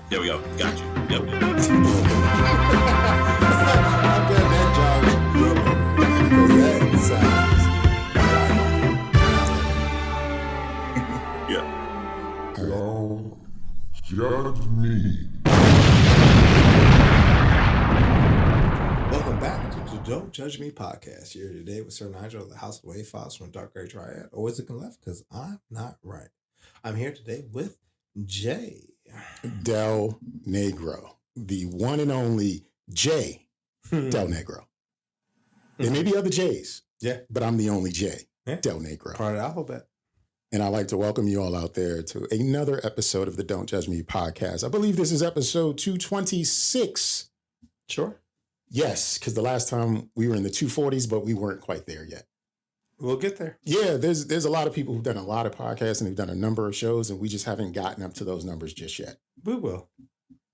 There we go. Got you. Yep. I'm glad that job. Yeah. Don't judge me. Welcome back to the Don't Judge Me podcast. Here today with Sir Nygel of the House of Wave Files from Dark Gray Triad. Or is it left? Because I'm not right. I'm here today with Jay. Delnegro, the one and only J. Delnegro. There may be other J's, but I'm the only J. Delnegro. Part of the alphabet. And I'd like to welcome you all out there to another episode of the Don't Judge Me podcast. I believe this is episode 226. Sure. Yes, because the last time we were in the 240s, but we weren't quite there yet. We'll get there. Yeah, there's a lot of people who've done a lot of podcasts and they've done a number of shows, and we just haven't gotten up to those numbers just yet. We will.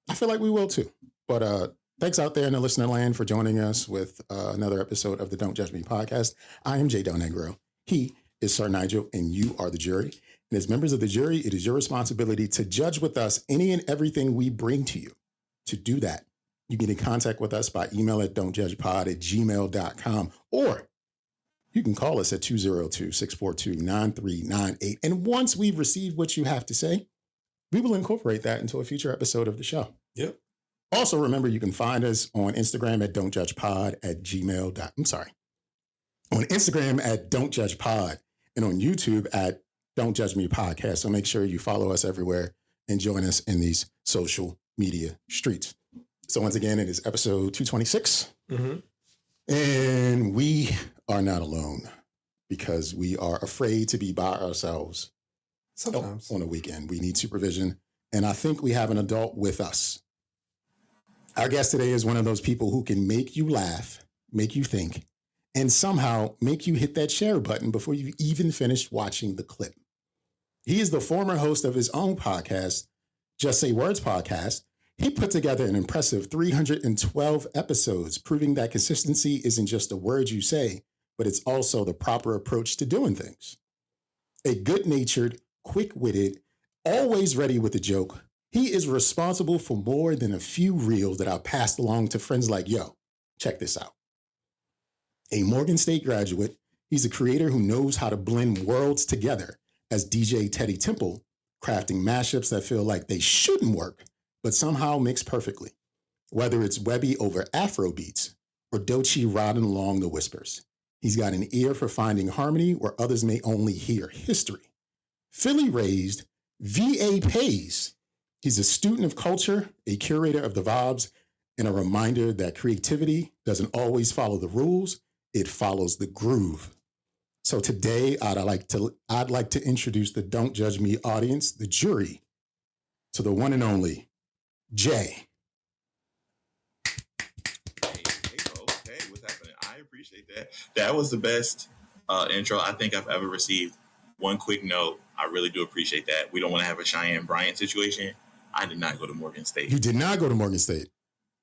I feel like we will too. But thanks out there in the listener land for joining us with another episode of the Don't Judge Me podcast. I am Jay Delnegro. He is Sir Nygel, and you are the jury. And as members of the jury, it is your responsibility to judge with us any and everything we bring to you. To do that, you get in contact with us by email at dontjudgepod@gmail.com, or you can call us at 202-642-9398. And once we've received what you have to say, we will incorporate that into a future episode of the show. Yep. Also, remember, you can find us on Instagram at on Instagram at dontjudgepod, and on YouTube at Don't Judge Me Podcast. So make sure you follow us everywhere and join us in these social media streets. So once again, it is episode 226. Mm-hmm. And we are not alone because we are afraid to be by ourselves. Sometimes. On a weekend. We need supervision. And I think we have an adult with us. Our guest today is one of those people who can make you laugh, make you think, and somehow make you hit that share button before you've even finished watching the clip. He is the former host of his own podcast, Just Say Words podcast. He put together an impressive 312 episodes, proving that consistency isn't just a word you say, but it's also the proper approach to doing things. A good-natured, quick-witted, always ready with a joke, he is responsible for more than a few reels that I've passed along to friends like, yo, check this out. A Morgan State graduate, he's a creator who knows how to blend worlds together as DJ Teddy Temple, crafting mashups that feel like they shouldn't work, but somehow mix perfectly. Whether it's Webby over Afro beats or Doechii riding along the whispers, he's got an ear for finding harmony where others may only hear history. Philly raised, VA pays. He's a student of culture, a curator of the vibes, and a reminder that creativity doesn't always follow the rules, it follows the groove. So today, I'd like to introduce the Don't Judge Me audience, the jury, to the one and only Jay. Hey, folks. Hey, what's happening? I appreciate that. That was the best intro I think I've ever received. One quick note, I really do appreciate that. We don't want to have a Cheyenne Bryant situation. I did not go to Morgan State. You did not go to Morgan State.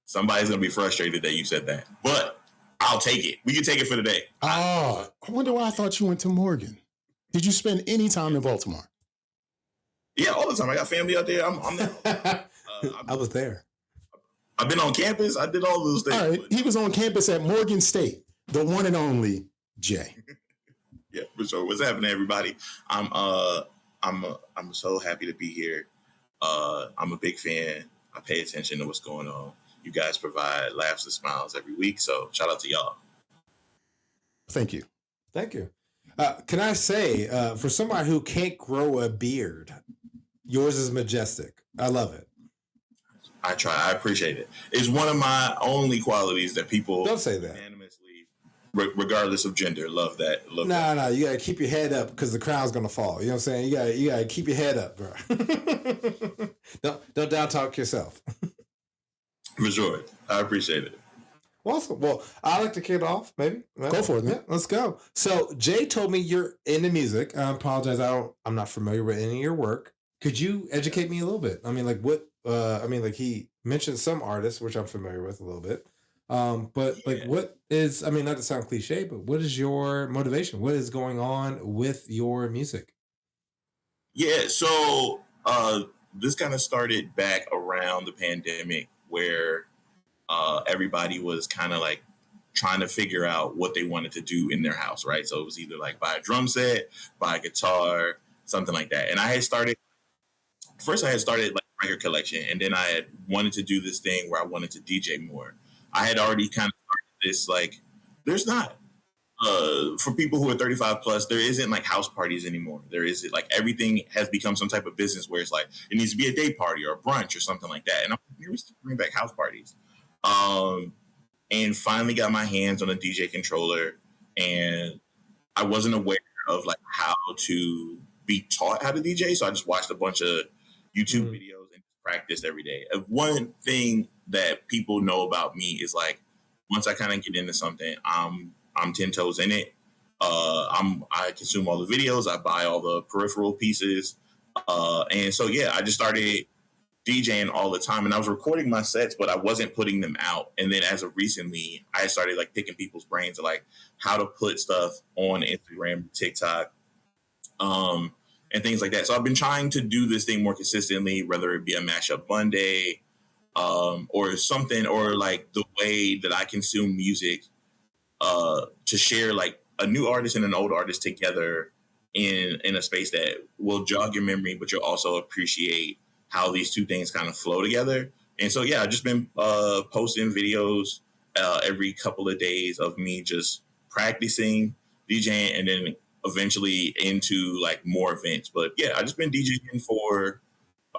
Somebody's going to be frustrated that you said that. But I'll take it. We can take it for the day. Oh, I wonder why I thought you went to Morgan. Did you spend any time in Baltimore? Yeah, all the time. I got family out there. I'm there. I was there. I've been on campus. I did all those things. All right. He was on campus at Morgan State, the one and only Jay. Yeah, for sure. What's happening, everybody? I'm so happy to be here. I'm a big fan. I pay attention to what's going on. You guys provide laughs and smiles every week, so shout out to y'all. Thank you. Thank you. Can I say, for somebody who can't grow a beard, yours is majestic. I love it. I try. I appreciate it. It's one of my only qualities that people don't say that unanimously, regardless of gender, love that. No, you gotta keep your head up because the crown's gonna fall. You know what I'm saying? You gotta keep your head up, bro. don't down talk yourself. For sure. I appreciate it. Awesome. Well, I'd like to kick it off, maybe. Go for it, man. Yeah, let's go. So Jay told me you're into music. I apologize. I'm not familiar with any of your work. Could you educate me a little bit? I mean, like what? He mentioned some artists, which I'm familiar with a little bit. But like, what is? I mean, not to sound cliche, but what is your motivation? What is going on with your music? Yeah. So this kind of started back around the pandemic where everybody was kind of like trying to figure out what they wanted to do in their house, right? So it was either like buy a drum set, buy a guitar, something like that. And I had started like record collection, and then I had wanted to do this thing where I wanted to DJ more. I had already kind of started this like there's not for people who are 35 plus, there isn't like house parties anymore. There isn't like everything has become some type of business where it's like it needs to be a day party or a brunch or something like that. And I'm like, we should bring back house parties. And finally got my hands on a DJ controller, and I wasn't aware of like how to be taught how to DJ. So I just watched a bunch of YouTube videos and practiced every day. One thing that people know about me is like once I kind of get into something, I'm 10 toes in it. I consume all the videos. I buy all the peripheral pieces. And so, yeah, I just started DJing all the time, and I was recording my sets, but I wasn't putting them out. And then as of recently, I started like picking people's brains of like how to put stuff on Instagram, TikTok, and things like that. So I've been trying to do this thing more consistently, whether it be a mashup Monday, or something, or like the way that I consume music, to share like a new artist and an old artist together in a space that will jog your memory, but you'll also appreciate how these two things kind of flow together. And so, yeah, I've just been posting videos every couple of days of me just practicing DJing, and then eventually into like more events. But yeah, I've just been DJing for,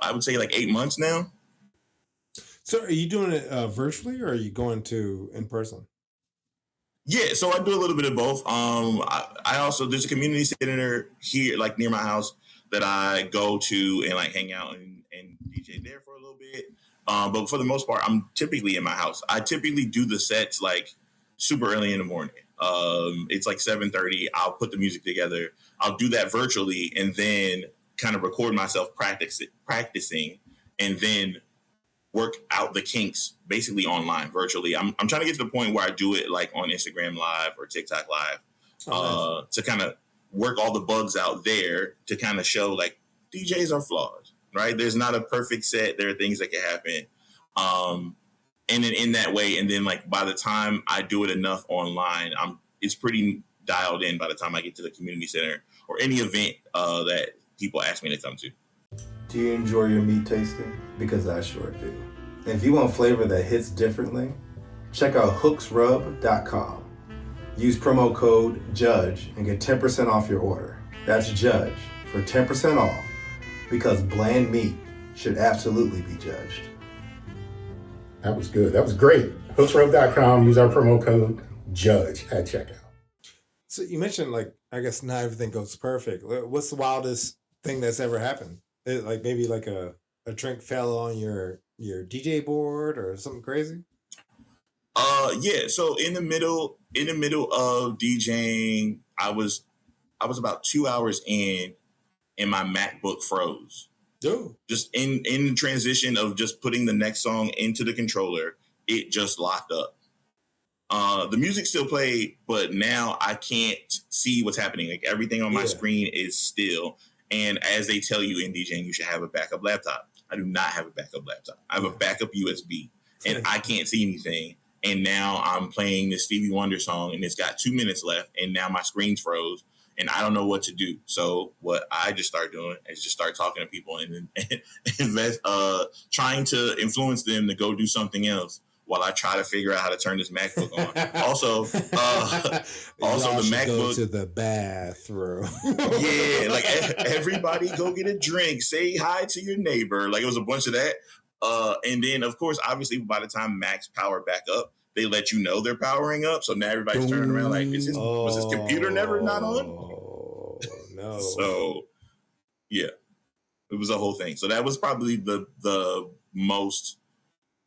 I would say, like 8 months now. So are you doing it virtually, or are you going to in person? Yeah, so I do a little bit of both. I also, there's a community center here, like near my house, that I go to and like hang out and DJ there for a little bit. But for the most part, I'm typically in my house. I typically do the sets like super early in the morning. It's like 7:30. I'll put the music together. I'll do that virtually and then kind of record myself practicing, and then work out the kinks basically online virtually. I'm trying to get to the point where I do it like on Instagram Live or TikTok Live, to kind of work all the bugs out there to kind of show like DJs are flawed, right? There's not a perfect set. There are things that can happen. And then in that way, and then like by the time I do it enough online, it's pretty dialed in by the time I get to the community center or any event that people ask me to come to. Do you enjoy your meat tasting? Because I sure do. And if you want flavor that hits differently, check out hooksrub.com. Use promo code JUDGE and get 10% off your order. That's JUDGE for 10% off, because bland meat should absolutely be judged. That was good. That was great. Hooksrub.com. Use our promo code JUDGE at checkout. So you mentioned like, I guess not everything goes perfect. What's the wildest thing that's ever happened? Like maybe like a drink fell on your DJ board or something crazy? Yeah. So in the middle of DJing, I was about 2 hours in, and my MacBook froze. Oh. Just in the transition of just putting the next song into the controller, it just locked up. The music still played, but now I can't see what's happening. Like everything on my screen is still. And as they tell you in DJing, you should have a backup laptop. I do not have a backup laptop. I have a backup USB, and I can't see anything. And now I'm playing this Stevie Wonder song, and it's got 2 minutes left, and now my screen's froze, and I don't know what to do. So what I just started doing is just start talking to people and invest, trying to influence them to go do something else while I try to figure out how to turn this MacBook on. Also the MacBook, go to the bathroom. Yeah, like everybody go get a drink, say hi to your neighbor. Like it was a bunch of that. And then of course, obviously by the time Macs power back up, they let you know they're powering up. So now everybody's turning around like, was his computer never not on? Oh no. So yeah, it was a whole thing. So that was probably the most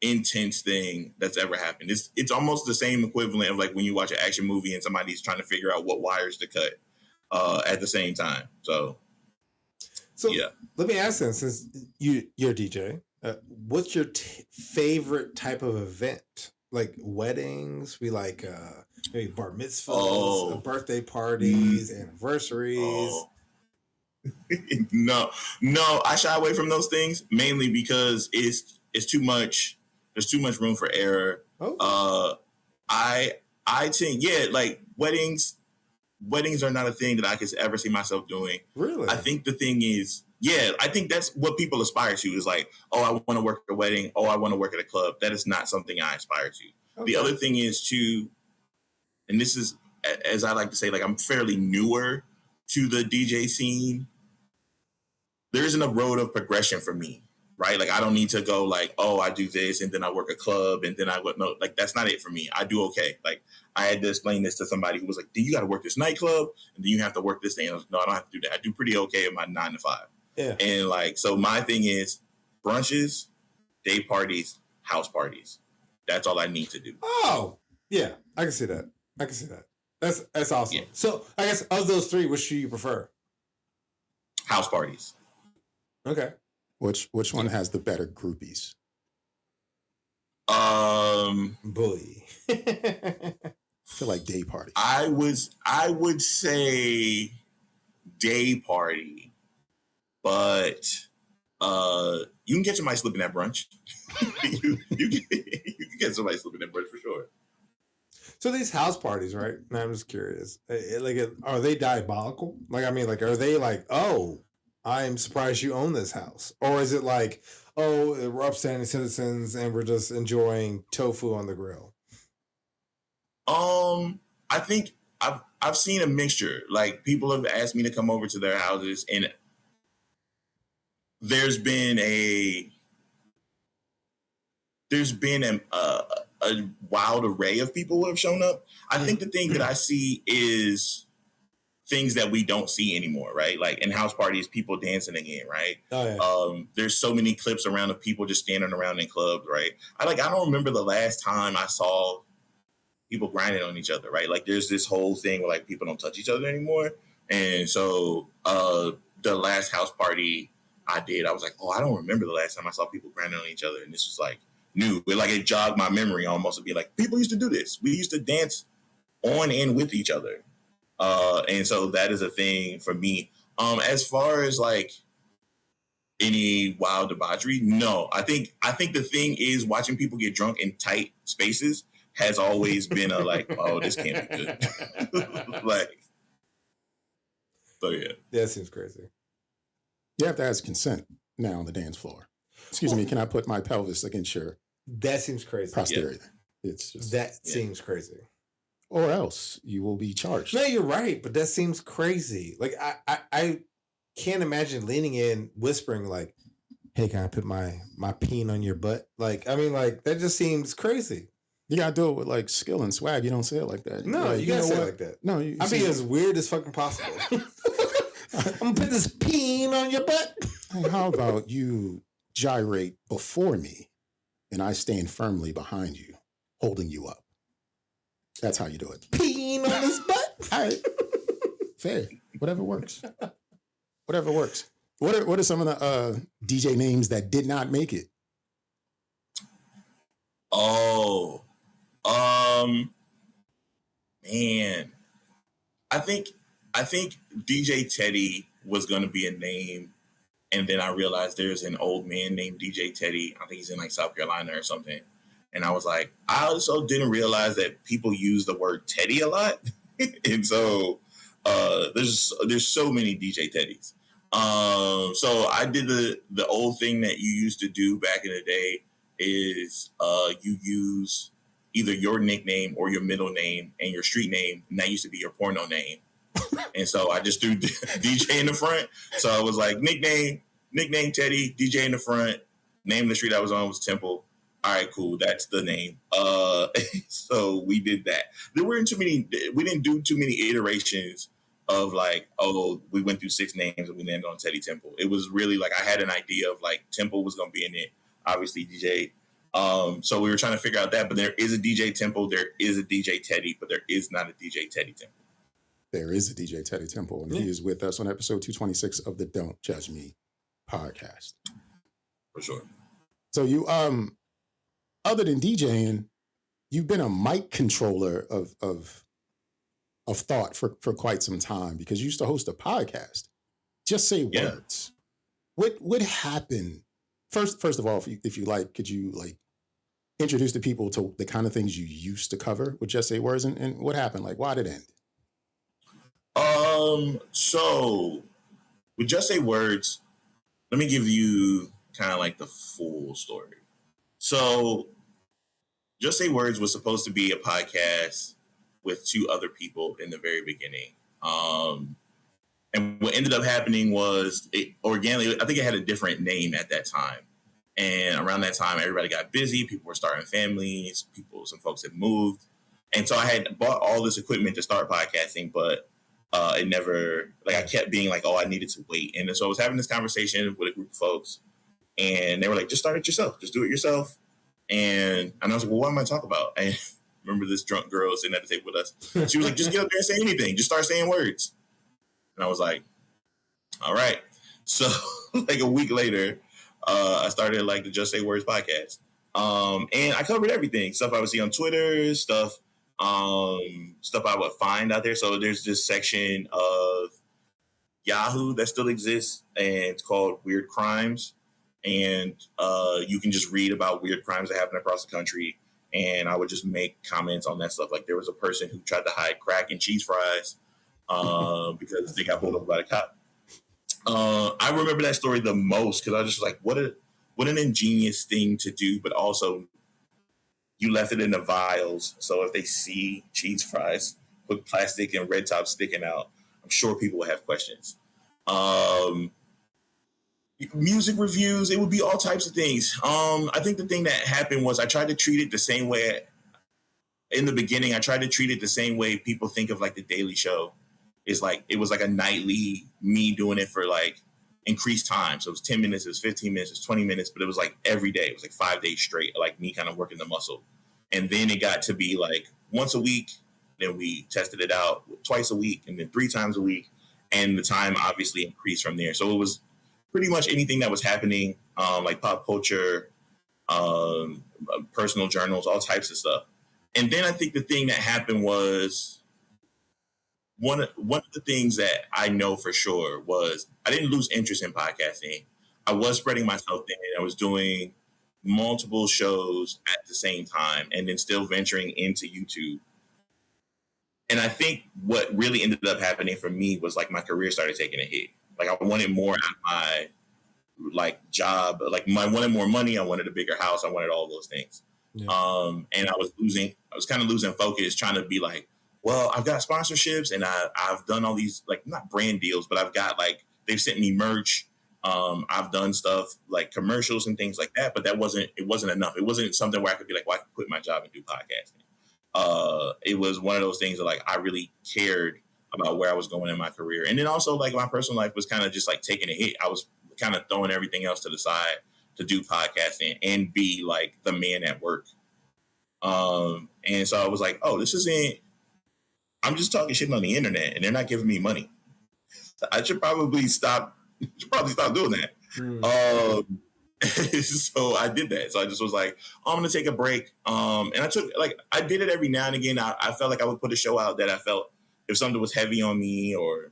intense thing that's ever happened. It's almost the same equivalent of like when you watch an action movie and somebody's trying to figure out what wires to cut at the same time. So yeah. Let me ask them, since you're a DJ, what's your favorite type of event? Like weddings, we like maybe bar mitzvahs, birthday parties, anniversaries. No, I shy away from those things mainly because it's too much. There's too much room for error. Oh. I think like weddings are not a thing that I could ever see myself doing. Really? I think the thing is, I think that's what people aspire to is like, oh, I want to work at a wedding. Oh, I want to work at a club. That is not something I aspire to. Okay. The other thing is and this is, as I like to say, like I'm fairly newer to the DJ scene. There isn't a road of progression for me, right? Like I don't need to go like, oh, I do this and then I work a club and then I would no, like that's not it for me. I do okay. Like I had to explain this to somebody who was like, "Do you got to work this nightclub and then you have to work this thing?" I was like, no, I don't have to do that. I do pretty okay at my 9 to 5. Yeah. And like, so my thing is brunches, day parties, house parties. That's all I need to do. Oh, yeah, I can see that. That's awesome. Yeah. So I guess of those three, which do you prefer? House parties. Okay. Which one has the better groupies? Bully. I feel like day party. I would say day party, but you can get somebody slipping at brunch. you can get somebody slipping at brunch for sure. So these house parties, right? Now I'm just curious. Are they diabolical? Like, I mean, like, are they like, oh, I'm surprised you own this house? Or is it like, oh, we're upstanding citizens and we're just enjoying tofu on the grill? I think I've seen a mixture. Like people have asked me to come over to their houses, and there's been a wild array of people who have shown up. I think the thing that I see is things that we don't see anymore, right? Like in house parties, people dancing again, right? Oh, yeah. There's so many clips around of people just standing around in clubs, right? I don't remember the last time I saw people grinding on each other, right? Like there's this whole thing where like people don't touch each other anymore. And so the last house party I did, I was like, oh, I don't remember the last time I saw people grinding on each other. And this was like new. It jogged my memory almost to be like, people used to do this. We used to dance on and with each other. And so that is a thing for me. As far as like any wild debauchery, no. I think the thing is watching people get drunk in tight spaces has always been a like, oh, this can't be good. So yeah. That seems crazy. You have to ask consent now on the dance floor. Excuse me, can I put my pelvis against your That seems crazy. posterior? Yeah. It's just seems crazy. Or else you will be charged. No, you're right, but that seems crazy. Like I can't imagine leaning in, whispering like, "Hey, can I put my peen on your butt?" Like, I mean, like that just seems crazy. You gotta do it with like skill and swag. You don't say it like that. No, like, you gotta say it like that. No, I'm being as weird as fucking possible. I'm gonna put this peen on your butt. Hey, how about you gyrate before me, and I stand firmly behind you, holding you up. That's how you do it. Peen on his butt. All right. Fair. Whatever works. Whatever works. What are some of the DJ names that did not make it? Oh, man. I think DJ Teddy was going to be a name. And then I realized there's an old man named DJ Teddy. I think he's in like South Carolina or something. And I was like, I also didn't realize that people use the word Teddy a lot. And so there's so many DJ Teddys. So I did the old thing that you used to do back in the day is you use either your nickname or your middle name and your street name. And that used to be your porno name. And so I just threw DJ in the front. So I was like, nickname Teddy, DJ in the front. Name of the street I was on was Temple. All right, cool. That's the name. So we did that. We didn't do too many iterations of like, oh, we went through 6 names and we landed on Teddy Temple. It was really like, I had an idea of like Temple was going to be in it. Obviously DJ. So we were trying to figure out that, but there is a DJ Temple. There is a DJ Teddy, but there is not a DJ Teddy Temple. There is a DJ Teddy Temple, and he is with us on episode 226 of the Don't Judge Me podcast. For sure. So you, other than DJing, you've been a mic controller of thought for quite some time because you used to host a podcast Just say Yeah. words. What would happen? First of all, if you like, could you like introduce the people to the kind of things you used to cover with Just Say Words, and what happened? Like, why did it end? So with Just Say Words, let me give you kind of like the full story. So Just Say Words was supposed to be a podcast with two other people in the very beginning. And what ended up happening was it organically, I think it had a different name at that time. And around that time, everybody got busy. People were starting families. Some folks had moved. And so I had bought all this equipment to start podcasting, but it never, like, I kept being like, oh, I needed to wait. And so I was having this conversation with a group of folks, and they were like, just start it yourself. Just do it yourself. And I was like, well, what am I talking about? And remember this drunk girl sitting at the table with us. She was like, just get up there and say anything. Just start saying words. And I was like, all right. So like a week later, I started like the Just Say Words podcast. And I covered everything. Stuff I would see on Twitter, stuff I would find out there. So there's this section of Yahoo that still exists, and it's called Weird Crimes. And you can just read about weird crimes that happen across the country. And I would just make comments on that stuff. Like there was a person who tried to hide crack in cheese fries because they got pulled over by the cop. I remember that story the most because I was just like, what an ingenious thing to do, but also you left it in the vials. So if they see cheese fries with plastic and red top sticking out, I'm sure people will have questions. Music reviews, it would be all types of things. I think the thing that happened was I tried to treat it the same way. In the beginning, I tried to treat it the same way people think of like The Daily Show. It's like, it was like a nightly, me doing it for like increased time. So it was 10 minutes, it was 15 minutes, it was 20 minutes, but it was like every day. It was like 5 days straight, like me kind of working the muscle. And then it got to be like once a week. Then we tested it out twice a week and then 3 times a week. And the time obviously increased from there. So it was pretty much anything that was happening, like pop culture, personal journals, all types of stuff. And then I think the thing that happened was one of the things that I know for sure was I didn't lose interest in podcasting. I was spreading myself thin. I was doing multiple shows at the same time and then still venturing into YouTube. And I think what really ended up happening for me was like my career started taking a hit. Like I wanted more out of my like job, like I wanted more money. I wanted a bigger house. I wanted all those things. Yeah. And I was kind of losing focus trying to be like, well, I've got sponsorships and I've done all these, like not brand deals, but I've got like, they've sent me merch. I've done stuff like commercials and things like that, but it wasn't enough. It wasn't something where I could be like, well, I could quit my job and do podcasting. It was one of those things that like, I really cared about where I was going in my career. And then also like my personal life was kind of just like taking a hit. I was kind of throwing everything else to the side to do podcasting and be like the man at work. And so I was like, oh, I'm just talking shit on the internet and they're not giving me money. I should probably stop doing that. So I did that. So I just was like, oh, I'm going to take a break. And I did it every now and again. I felt like I would put a show out that I felt if something was heavy on me or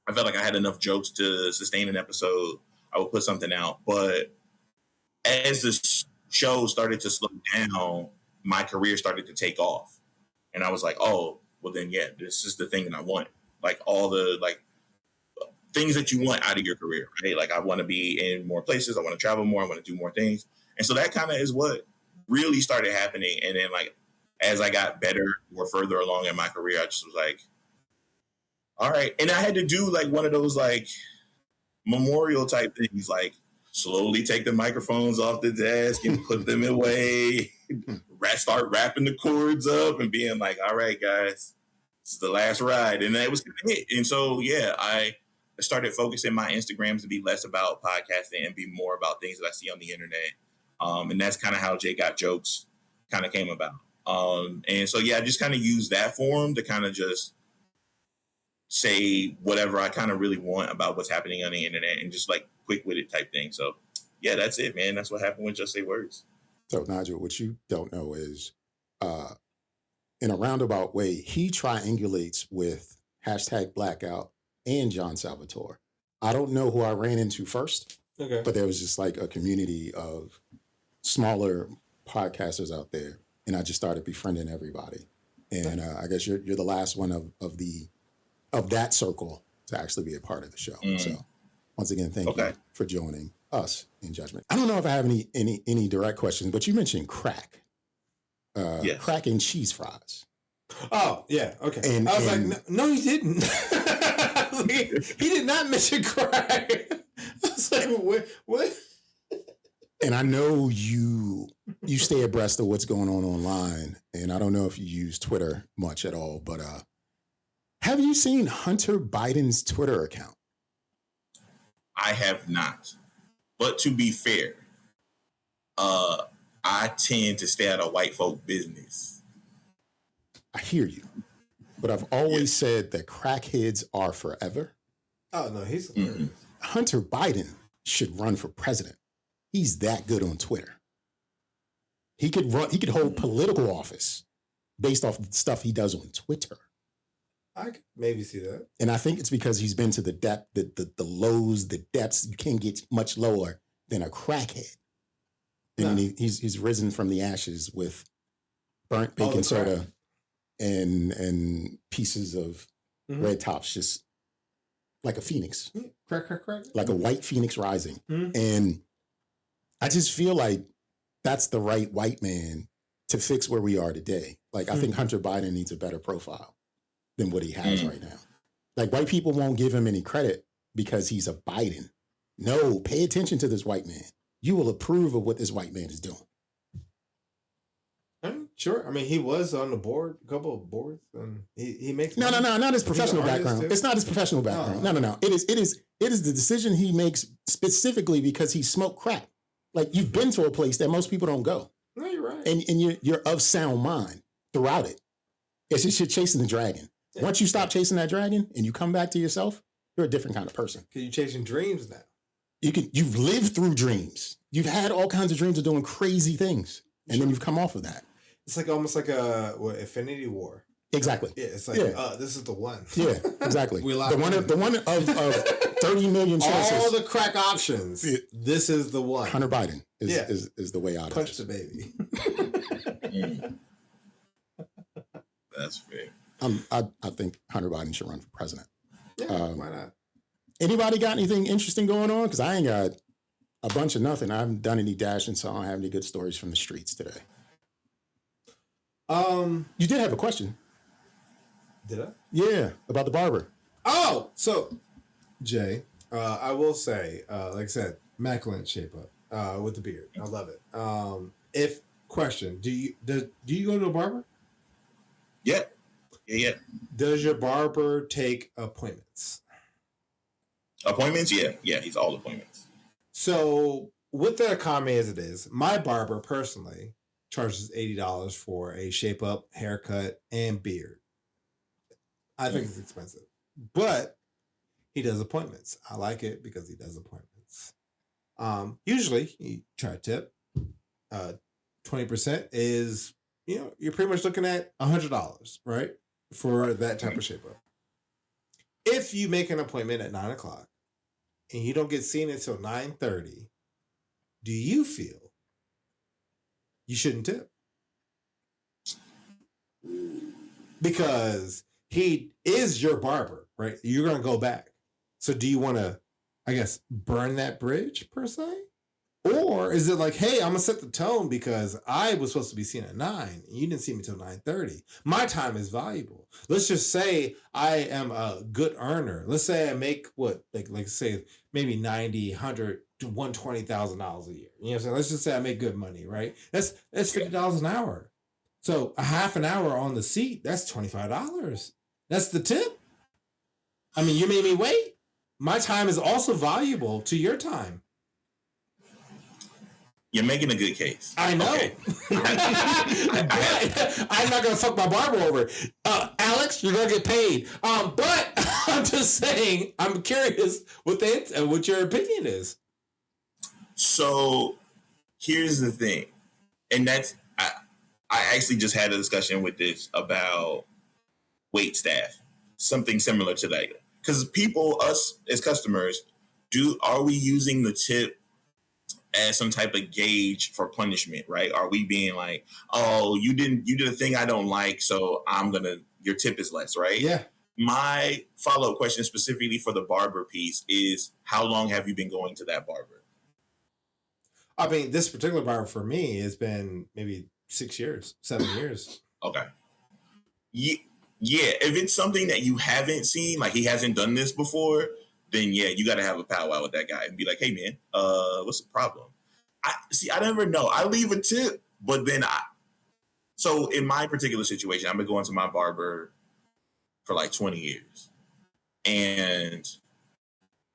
I felt like I had enough jokes to sustain an episode, I would put something out. But as the show started to slow down, my career started to take off. And I was like, oh, well then, yeah, this is the thing that I want. Like all the like things that you want out of your career, right? Like I want to be in more places. I want to travel more. I want to do more things. And so that kind of is what really started happening. And then like, as I got better or further along in my career, I just was like, all right. And I had to do like one of those like memorial type things, like slowly take the microphones off the desk and put them away, start wrapping the cords up and being like, all right, guys, this is the last ride. And it was gonna hit. And so, yeah, I started focusing my Instagrams to be less about podcasting and be more about things that I see on the internet. And that's kind of how Jay Got Jokes kind of came about. And so, yeah, I just kind of use that forum to kind of just say whatever I kind of really want about what's happening on the internet and just like quick with it type thing. So yeah, that's it, man. That's what happened with Just Say Words. So Nygel, what you don't know is in a roundabout way, he triangulates with hashtag Blackout and John Salvatore. I don't know who I ran into first, Okay. but there was just like a community of smaller podcasters out there, and I just started befriending everybody. And I guess you're the last one of that circle to actually be a part of the show. So once again, thank you for joining us in Judgment. I don't know if I have any direct questions, but you mentioned crack. Yes. Crack and cheese fries. Oh, yeah. Okay. And I was like, no, he didn't. He did not mention crack. I was like, what? And I know you stay abreast of what's going on online, and I don't know if you use Twitter much at all, but have you seen Hunter Biden's Twitter account? I have not. But to be fair, I tend to stay out of white folk business. I hear you. But I've always said that crackheads are forever. Oh, no, he's hilarious. Hunter Biden should run for president. He's that good on Twitter. He could hold political office based off the stuff he does on Twitter. I could maybe see that. And I think it's because he's been to the depth, the lows, the depths. You can't get much lower than a crackhead. And he's risen from the ashes with burnt baking soda and pieces of red tops, just like a phoenix. Crack. Like a white phoenix rising. And I just feel like that's the right white man to fix where we are today. Like, I think Hunter Biden needs a better profile than what he has right now. Like, white people won't give him any credit because he's a Biden. No, pay attention to this white man. You will approve of what this white man is doing. Sure. I mean, he was on the board, a couple of boards, and he makes no, not his professional background. It's not his professional background. No. It is the decision he makes specifically because he smoked crack. Like, you've been to a place that most people don't go. No, you're right. And you're of sound mind throughout it. It's just you're chasing the dragon. Yeah. Once you stop chasing that dragon and you come back to yourself, you're a different kind of person. Because you're chasing dreams now. You've lived through dreams. You've had all kinds of dreams of doing crazy things. And then you've come off of that. It's like almost like a Infinity War. Exactly. Yeah, it's like this is the one. Yeah, exactly. the one of 30 million choices. All the crack options. Yeah. This is the one. Hunter Biden is the way out of it. Punch the baby. That's fair. I think Hunter Biden should run for president. Yeah, why not? Anybody got anything interesting going on? Because I ain't got a bunch of nothing. I haven't done any dashing, so I don't have any good stories from the streets today. You did have a question. Did I? Yeah, about the barber. Oh, so Jay, I will say, like I said, immaculate shape up with the beard. I love it. Do you go to a barber? Yeah. Does your barber take appointments? Appointments? Yeah, he's all appointments. So with the economy as it is, my barber personally charges $80 for a shape up, haircut, and beard. I think it's expensive, but he does appointments. I like it because he does appointments. Usually you try to tip. 20% is, you're pretty much looking at $100, right? For that type of shape up. If you make an appointment at 9:00 and you don't get seen until 9:30, do you feel you shouldn't tip? Because he is your barber, right? You're going to go back. So do you want to, I guess, burn that bridge per se? Or is it like, hey, I'm going to set the tone because I was supposed to be seen at 9 and you didn't see me until 9:30. My time is valuable. Let's just say I am a good earner. Let's say I make like say maybe $90,000, $100,000 to $120,000 a year. You know what I'm saying? Let's just say I make good money, right? That's $50 an hour. So a half an hour on the seat, that's $25. That's the tip. I mean, you made me wait. My time is also valuable to your time. You're making a good case. I know. Okay. I'm not going to fuck my barber over. Alex, you're going to get paid. But I'm just saying, I'm curious what your opinion is. So here's the thing. And that's, I actually just had a discussion with this about wait staff. Something similar to that. because people, us as customers, are we using the tip as some type of gauge for punishment, right? Are we being like, oh, you did a thing I don't like, so your tip is less, right? Yeah. My follow-up question specifically for the barber piece is, how long have you been going to that barber? I mean, this particular barber for me has been maybe 6 years, 7 years. Okay. Yeah, if it's something that you haven't seen, like he hasn't done this before, then yeah, you got to have a powwow with that guy and be like, hey man, what's the problem? I never know. I leave a tip, but then so in my particular situation, I've been going to my barber for like 20 years. And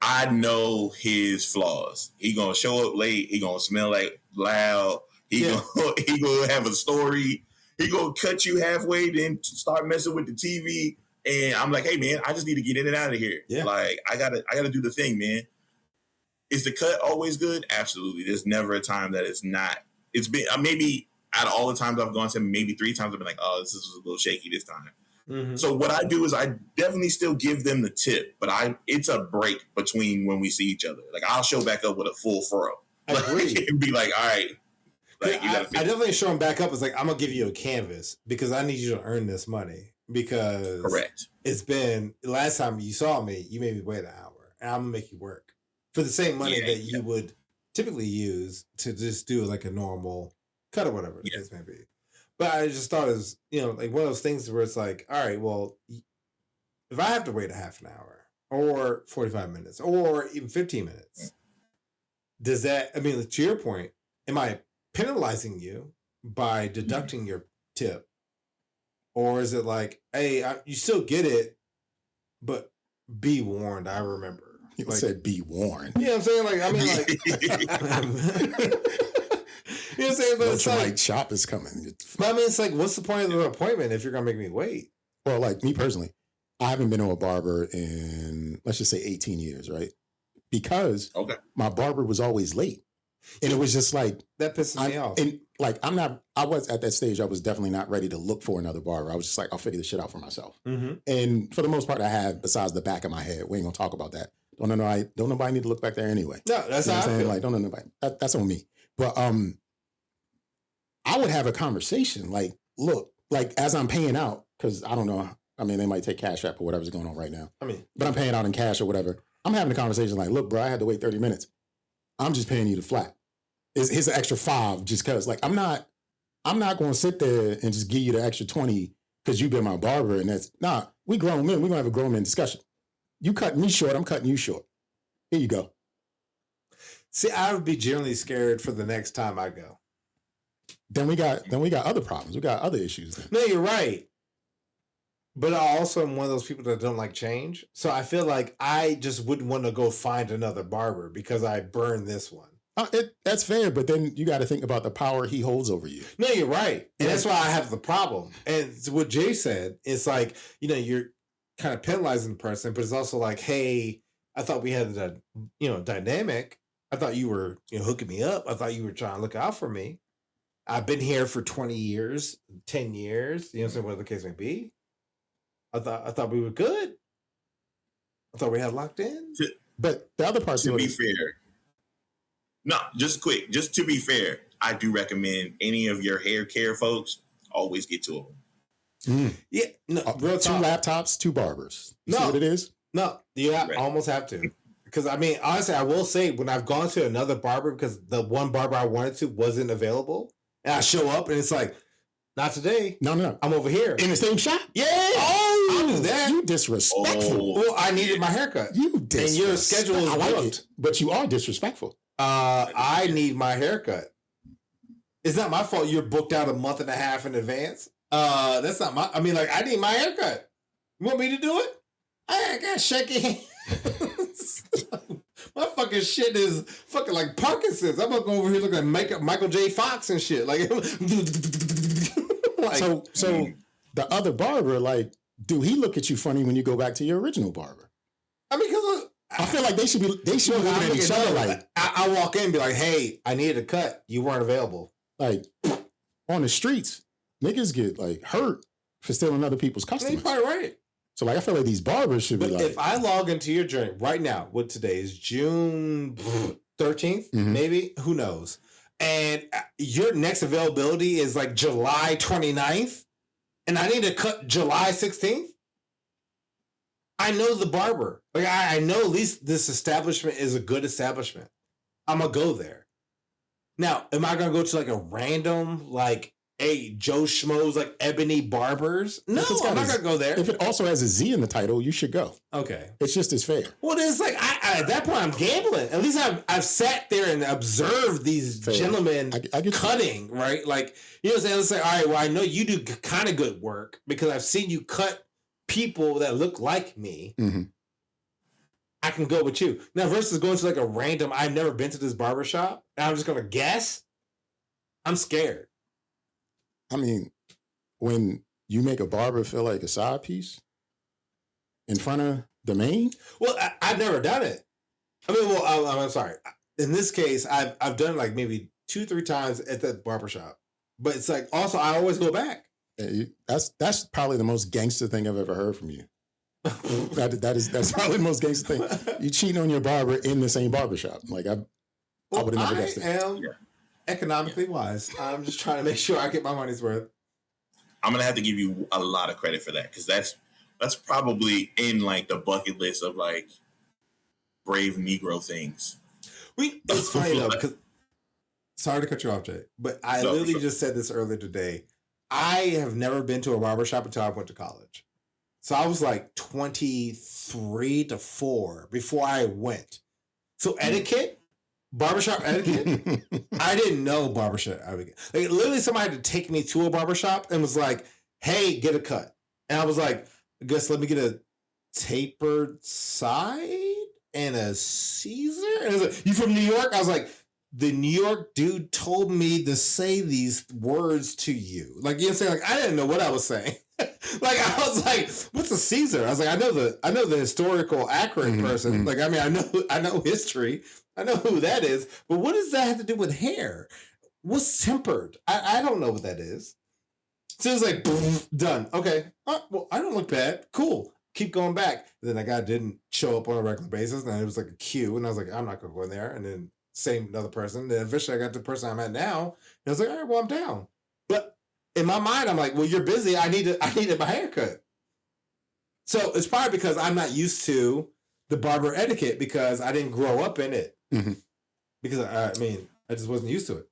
I know his flaws. He gonna show up late. He gonna smell like loud. He gonna have a story. He gonna cut you halfway, then start messing with the TV. And I'm like, hey man, I just need to get in and out of here. Yeah. Like I gotta do the thing, man. Is the cut always good? Absolutely. There's never a time that it's not. It's been maybe out of all the times I've gone to, maybe 3 times I've been like, oh, this is a little shaky this time. Mm-hmm. So what I do is I definitely still give them the tip, but it's a break between when we see each other. Like I'll show back up with a full furrow. And be like, all right. Like, I definitely show them back up. It's like, I'm going to give you a canvas because I need you to earn this money. Because correct. It's been, last time you saw me, you made me wait an hour. And I'm going to make you work for the same money that you would typically use to just do like a normal cut or whatever the case may be. But I just thought it was, like one of those things where it's like, all right, well, if I have to wait a half an hour or 45 minutes or even 15 minutes, does that, I mean, to your point, am I penalizing you by deducting your tip? Or is it like, hey, you still get it, but be warned, I remember. You said be warned. Yeah, I'm saying, like, I mean, like... You know what I'm saying? But it's like, shop is coming. But I mean, it's like, what's the point of the appointment if you're going to make me wait? Well, like me personally, I haven't been to a barber in, let's just say 18 years, right? Because my barber was always late. And it was just like... That pisses me off. And like, I was at that stage, I was definitely not ready to look for another barber. I was just like, I'll figure this shit out for myself. Mm-hmm. And for the most part, I have, besides the back of my head. We ain't going to talk about that. Don't nobody need to look back there anyway. No, that's how I feel. Like, don't know nobody. That's on me. But I would have a conversation like, look, like as I'm paying out, because I don't know. I mean, they might take Cash App or whatever's going on right now. But I'm paying out in cash or whatever. I'm having a conversation like, look, bro, I had to wait 30 minutes. I'm just paying you the flat. Here's an extra 5 just because. Like, I'm not going to sit there and just give you the extra 20 because you've been my barber. And we grown men. We're going to have a grown man discussion. You cut me short, I'm cutting you short. Here you go. See, I would be generally scared for the next time I go. Then we got other problems. We got other issues. Then. No, you're right. But I also am one of those people that don't like change. So I feel like I just wouldn't want to go find another barber because I burned this one. That's fair, but then you got to think about the power he holds over you. No, you're right. And that's why I have the problem. And what Jay said, it's like, you're kind of penalizing the person, but it's also like, hey, I thought we had a, dynamic. I thought you were, hooking me up. I thought you were trying to look out for me. I've been here for 20 years, 10 years, whatever the case may be. I thought we were good. I thought we had locked in. But the other part, to be fair, no, just quick, just to be fair, I do recommend any of your hair care folks always get to them. Yeah, no, real 2 laptops, 2 barbers. You see what it is? No, you almost have to. Because, I mean, honestly, I will say when I've gone to another barber because the one barber I wanted to wasn't available, and I show up and it's like, not today. No. I'm over here. In the same shop? Yeah. Oh, I do that. You disrespectful. Well, I needed my haircut. You disrespectful. And your schedule is booked. But you are disrespectful. I need my haircut. It's not my fault you're booked out a month and a half in advance. That's not I need my haircut. You want me to do it? I got shaky hands. My fucking shit is fucking like Parkinson's. I'm gonna go over here looking like Michael J. Fox and shit. Like, so the other barber, like, do he look at you funny when you go back to your original barber? I mean, because I feel like they should be looking at each other like. I walk in and be like, hey, I needed a cut. You weren't available. Like, on the streets, niggas get like hurt for stealing other people's customers. You're probably right. So like I feel like these barbers should be But like, if I log into your journey right now, what today is June 13th, maybe, who knows? And your next availability is like July 29th, and I need to cut July 16th. I know the barber. Like I know at least this establishment is a good establishment. I'm gonna go there. Now, am I gonna go to like a random like Joe Schmo's like Ebony Barbers? No, I'm not gonna go there. If it also has a Z in the title, you should go. Okay, it's just as fair. Well, it's like I at that point I'm gambling. At least I've sat there and observed these gentlemen cutting, right? Like you know what I'm saying? Let's say, all right, well, I know you do kind of good work because I've seen you cut people that look like me. I can go with you. Now, versus going to like a random, I've never been to this barbershop, and I'm just going to guess, I'm scared. I mean, when you make a barber feel like a side piece in front of the main? Well, I've never done it. I mean, well, I'm sorry. In this case, I've done like maybe 2-3 times at that barbershop. But it's like, also, I always go back. That's probably the most gangster thing I've ever heard from you. That's probably the most gangster thing. You cheating on your barber in the same barbershop. Like I would have never guessed it. I am economically wise. I'm just trying to make sure I get my money's worth. I'm gonna have to give you a lot of credit for that because that's probably in like the bucket list of like brave Negro things. It's funny though because sorry to cut you off, Jay, but I literally just said this earlier today. I have never been to a barbershop until I went to college. So I was like 23 to 4 before I went. So etiquette, barbershop etiquette, I didn't know barbershop etiquette. Like literally somebody had to take me to a barbershop and was like, hey, get a cut. And I was like, I guess let me get a tapered side and a Caesar. And I was like, you from New York? I was like, the New York dude told me to say these words to you. Like, you know what I'm saying? Like, I didn't know what I was saying. Like, I was like, what's a Caesar? I was like, I know the historical accurate person. Like, I mean, I know history. I know who that is. But what does that have to do with hair? What's tempered? I don't know what that is. So it was like, boom, done. Okay. Well, I don't look bad. Cool. Keep going back. And then that guy didn't show up on a regular basis. And it was like a queue. And I was like, I'm not going to go in there. And then same another person. Then eventually I got the person I'm at now. And I was like, all right, well, I'm down. But in my mind, I'm like, well, you're busy. I needed my haircut. So it's probably because I'm not used to the barber etiquette because I didn't grow up in it. Because I mean, I just wasn't used to it.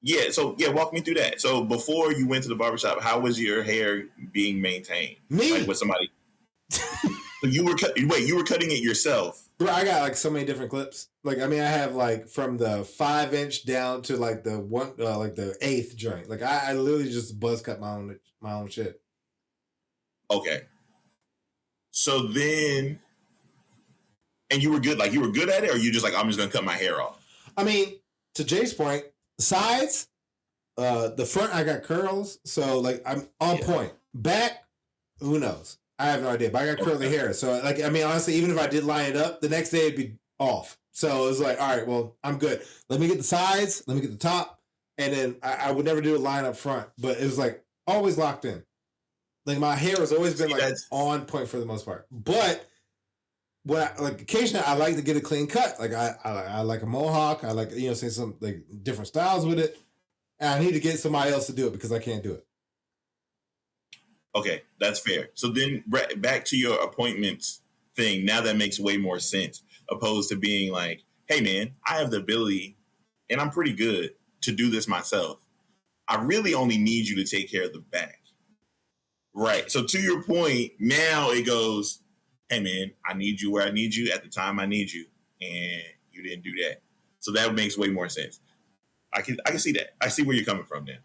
Yeah. So walk me through that. So before you went to the barbershop, how was your hair being maintained? Me? Like with somebody. So you were cutting it yourself. Bro, I got like so many different clips. Like, I mean, I have like from the 5-inch down to like the one, like the 1/8 joint. Like, I literally just buzz cut my own shit. Okay. So then, and you were good. Like, you were good at it, or you just like, I'm just gonna cut my hair off. I mean, to Jay's point, sides, the front I got curls, so like I'm on point. Back, who knows? I have no idea, but I got curly hair. So, like, I mean, honestly, even if I did line it up, the next day it'd be off. So it was like, all right, well, I'm good. Let me get the sides, let me get the top, and then I would never do a line up front, but it was like always locked in. Like my hair has always been like on point for the most part. But when occasionally I like to get a clean cut. Like I like a mohawk. I like, you know, say some like different styles with it. And I need to get somebody else to do it because I can't do it. Okay, that's fair. So then back to your appointments thing. Now that makes way more sense opposed to being like, hey man, I have the ability and I'm pretty good to do this myself. I really only need you to take care of the back. Right. So to your point, now it goes, hey man, I need you where I need you at the time I need you. And you didn't do that. So that makes way more sense. I can see that. I see where you're coming from then.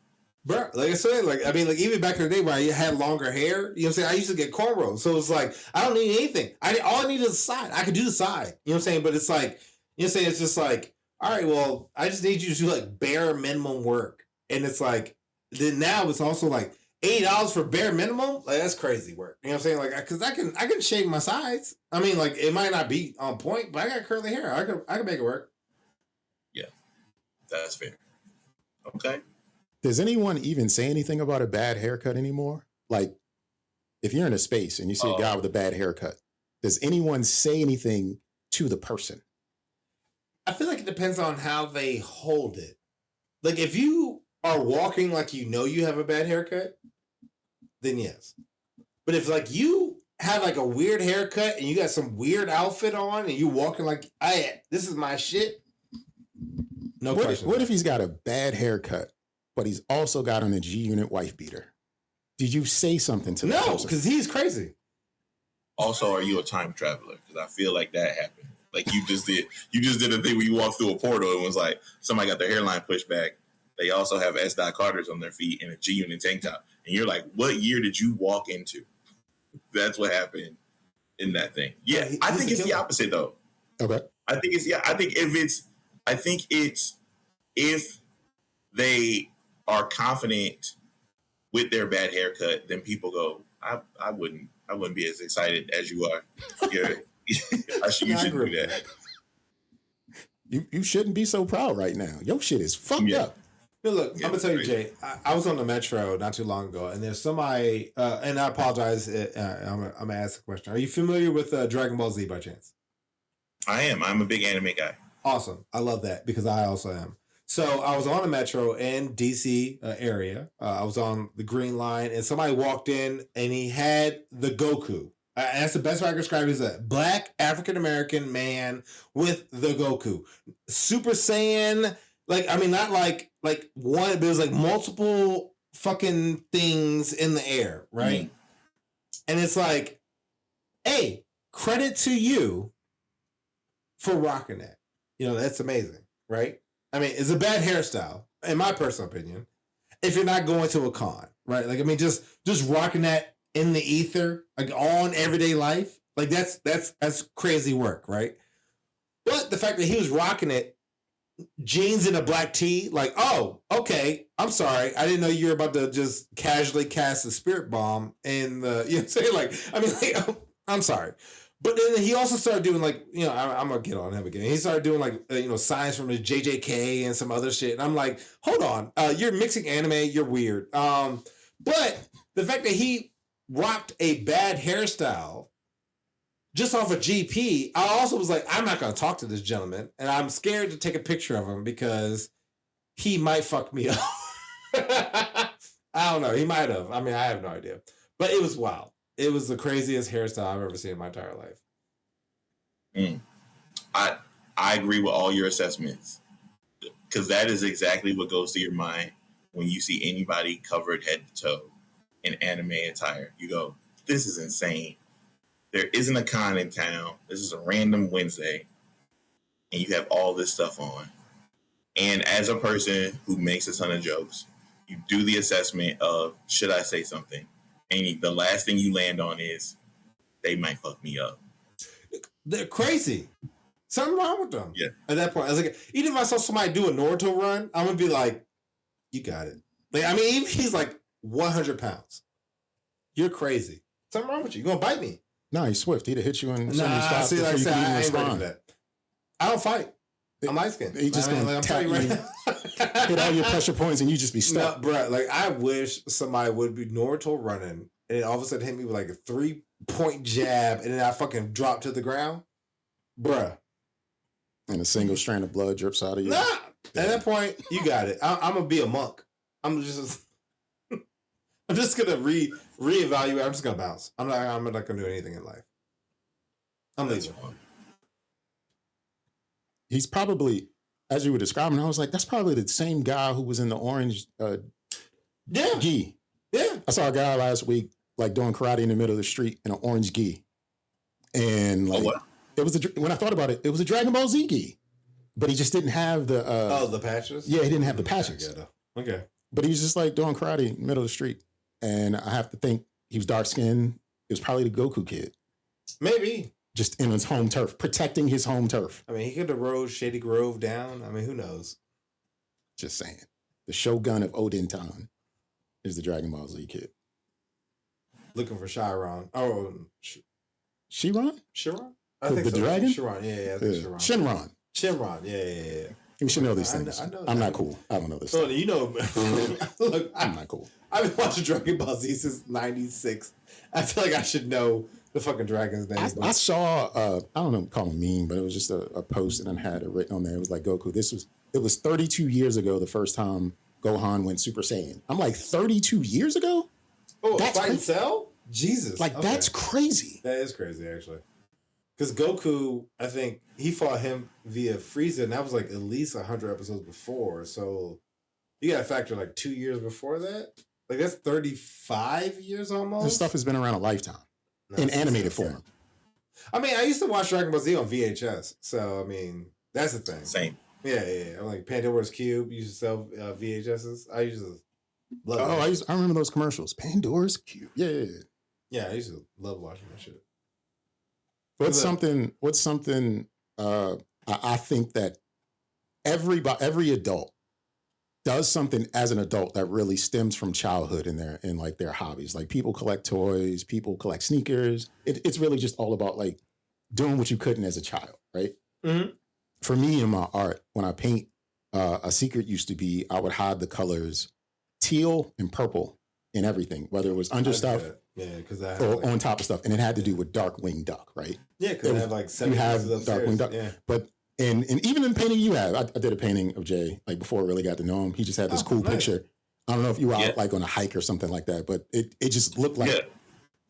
Bro, like I said, like I mean, like even back in the day when I had longer hair, you know what I'm saying? I used to get cornrows. So it's like, I don't need anything. All I need is the side. I could do the side. You know what I'm saying? But it's like, you know what I'm saying? It's just like, all right, well, I just need you to do like bare minimum work. And it's like, then now it's also like $80 for bare minimum. Like that's crazy work. You know what I'm saying? Like, because I can shave my sides. I mean, like it might not be on point, but I got curly hair. I can make it work. Yeah, that's fair. Okay. Does anyone even say anything about a bad haircut anymore? Like, If you're in a space and you see a guy with a bad haircut, does anyone say anything to the person? I feel like it depends on how they hold it. Like if you are walking like you know you have a bad haircut, then yes. But if like you have like a weird haircut and you got some weird outfit on and you walking like, this is my shit. No question. What if he's got a bad haircut, but he's also got on a G-Unit wife beater? Did you say something to that person? No, because he's crazy. Also, are you a time traveler? Because I feel like that happened. Like you just did a thing where you walked through a portal and was like, somebody got their hairline pushed back. They also have S. Carters on their feet and a G-Unit tank top. And you're like, what year did you walk into? That's what happened in that thing. Yeah, I think it's the opposite though. Okay. I think it's if they are confident with their bad haircut, then people go, I wouldn't be as excited as you are. You shouldn't do that. You shouldn't be so proud right now. Your shit is fucked up. But look, I'm gonna tell you, Jay. I was on the metro not too long ago, and there's somebody. And I apologize. I'm gonna ask a question. Are you familiar with Dragon Ball Z by chance? I am. I'm a big anime guy. Awesome. I love that because I also am. So I was on the metro in DC area. I was on the Green Line, and somebody walked in, and he had the Goku. That's the best way I can describe it. Is a black African American man with the Goku, Super Saiyan. Not like one, but it was like multiple fucking things in the air, right? Mm. And it's like, hey, credit to you for rocking that. That's amazing, right? I mean, it's a bad hairstyle, in my personal opinion, if you're not going to a con, right? Just rocking that in the ether, like all in everyday life, like that's crazy work, right? But the fact that he was rocking it, jeans and a black tee, like, oh, okay, I'm sorry, I didn't know you were about to just casually cast a spirit bomb in the, you know what I'm saying? I'm sorry. But then he also started doing I'm gonna get on him again. He started doing signs from his JJK and some other shit. And I'm like, hold on, you're mixing anime, you're weird. But the fact that he rocked a bad hairstyle just off of GP, I also was like, I'm not gonna talk to this gentleman, and I'm scared to take a picture of him because he might fuck me up. I don't know. He might have. I mean, I have no idea. But it was wild. It was the craziest hairstyle I've ever seen in my entire life. I agree with all your assessments because that is exactly what goes through your mind when you see anybody covered head to toe in anime attire. You go, this is insane. There isn't a con in town. This is a random Wednesday, and you have all this stuff on. And as a person who makes a ton of jokes, you do the assessment of, should I say something? And the last thing you land on is, they might fuck me up. They're crazy. Something wrong with them. Yeah. At that point, I was like, even if I saw somebody do a Naruto run, I'm gonna be like, you got it. Even if he's like 100 pounds, you're crazy. Something wrong with you. You're gonna bite me. No, he's swift. He'd have hit you in so many spots before you can even respond. I don't fight. I'm light skinned. He just gonna tap you, hit all your pressure points, and you just be stuck. No, bro, I wish somebody would be Naruto running, and all of a sudden hit me with like a 3-point jab, and then I fucking drop to the ground, bruh. And a single strand of blood drips out of you. Nah, at that point, you got it. I'm gonna be a monk. I'm just gonna reevaluate. I'm just gonna bounce. I'm not gonna do anything in life. I'm leaving. He's probably, as you were describing, I was like, that's probably the same guy who was in the orange gi. Yeah. I saw a guy last week doing karate in the middle of the street in an orange gi. And it was when I thought about it, it was a Dragon Ball Z gi. But he just didn't have the the patches? Yeah, he didn't have the patches. Okay. But he was just doing karate in the middle of the street. And I have to think he was dark skinned. It was probably the Goku kid. Maybe. Just in his home turf, protecting his home turf. I mean, he could have rode Shady Grove down. I mean, who knows? Just saying. The Shogun of Odinton is the Dragon Ball Z kid. Looking for Chiron. Oh, Shiron? Shiron? I think the dragon? Chiron, yeah. I think Chiron. Shinron. Shinron, yeah. You should know these I things. know I'm that. not cool. I don't know this So stuff. you know, look, I'm not cool. I've been watching Dragon Ball Z since '96. I feel like I should know the fucking dragon's name. I saw, I don't know, call him meme, but it was just a post and then had it written on there. It was like Goku. It was 32 years ago the first time Gohan went Super Saiyan. I'm like, 32 years ago? That's fighting Cell? Jesus. Like, that's crazy. That is crazy, actually. Because Goku, I think, he fought him via Frieza, and that was like at least 100 episodes before. So you got to factor like 2 years before that. Like, that's 35 years almost. This stuff has been around a lifetime in animated form. I mean, I used to watch Dragon Ball Z on VHS. So, I mean, that's the thing. Same. Yeah. I'm like, Pandora's Cube used to sell VHSs. I used to love it. I remember those commercials. Pandora's Cube. Yeah. Yeah, I used to love watching that shit. What's something I think that every adult does something as an adult that really stems from childhood in their hobbies. Like, people collect toys, people collect sneakers. It's really just all about like doing what you couldn't as a child, right? Mm-hmm. For me, in my art, when I paint, a secret used to be I would hide the colors teal and purple in everything, whether it was under stuff or on top of stuff, and it had to do with dark winged duck, right? Yeah, because I have like 7 you have pieces dark winged duck, yeah. but and even in the painting you have, I did a painting of Jay like before I really got to know him. He just had this cool picture. I don't know if you were out like on a hike or something like that, but it just looked like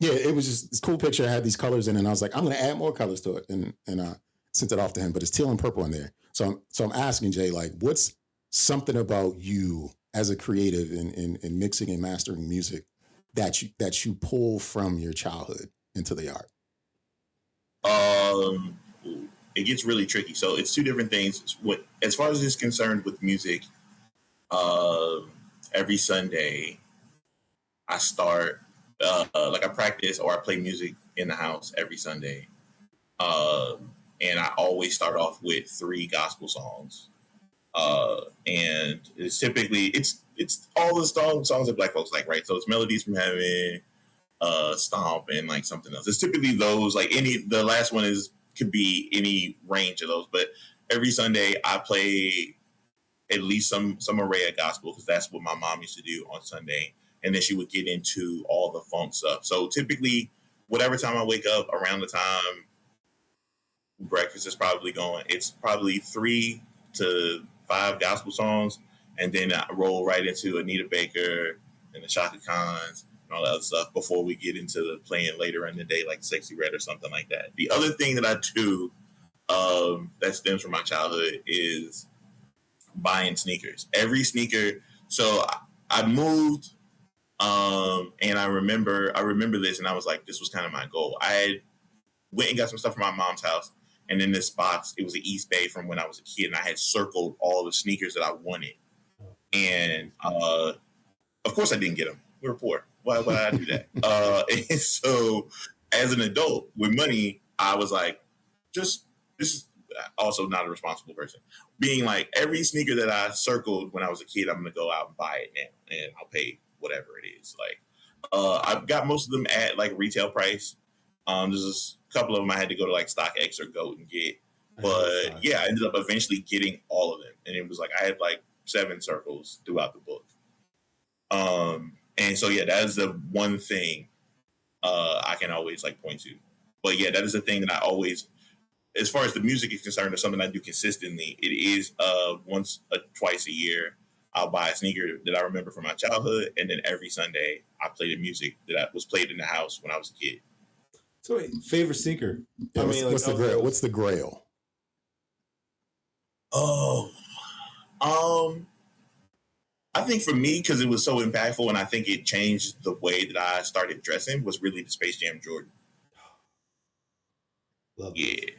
it was just this cool picture. I had these colors in it, and I was like, I'm going to add more colors to it, and I sent it off to him. But it's teal and purple in there. So I'm asking Jay, like, what's something about you as a creative in mixing and mastering music that you pull from your childhood into the art? It gets really tricky. So it's two different things. As far as it's concerned with music, every Sunday I start like I practice or I play music in the house every Sunday, and I always start off with 3 gospel songs, and it's typically it's all the songs that Black folks like, right? So it's Melodies from Heaven, Stomp, and like something else. It's typically those, like the last one could be any range of those, but every Sunday I play at least some array of gospel, because that's what my mom used to do on Sunday, and then she would get into all the funk stuff. So typically, whatever time I wake up, around the time breakfast is probably going, it's probably 3 to 5 gospel songs, and then I roll right into Anita Baker and the Shaka Khans and all that other stuff before we get into the playing later in the day, like Sexy Red or something like that. The other thing that I do that stems from my childhood is buying sneakers. Every sneaker. So I moved, and I remember this, and I was like, this was kind of my goal. I had went and got some stuff from my mom's house, and in this box, it was an East Bay from when I was a kid, and I had circled all the sneakers that I wanted. And of course, I didn't get them. We were poor. Why would I do that? And so, as an adult with money, I was like, this is also not a responsible person. Being like, every sneaker that I circled when I was a kid, I'm going to go out and buy it now, and I'll pay whatever it is. Like, I've got most of them at like retail price. There's a couple of them I had to go to like StockX or GOAT and get. But yeah, I ended up eventually getting all of them. And it was like, I had like 7 circles throughout the book. And so, yeah, that is the one thing I can always like point to. But yeah, that is the thing that I always, as far as the music is concerned, or something I do consistently, it is twice a year. I'll buy a sneaker that I remember from my childhood, and then every Sunday I play the music that was played in the house when I was a kid. So wait, favorite sneaker? Yeah, what's the grail? What's the grail? I think for me, because it was so impactful, and I think it changed the way that I started dressing, was really the Space Jam Jordan. Love it.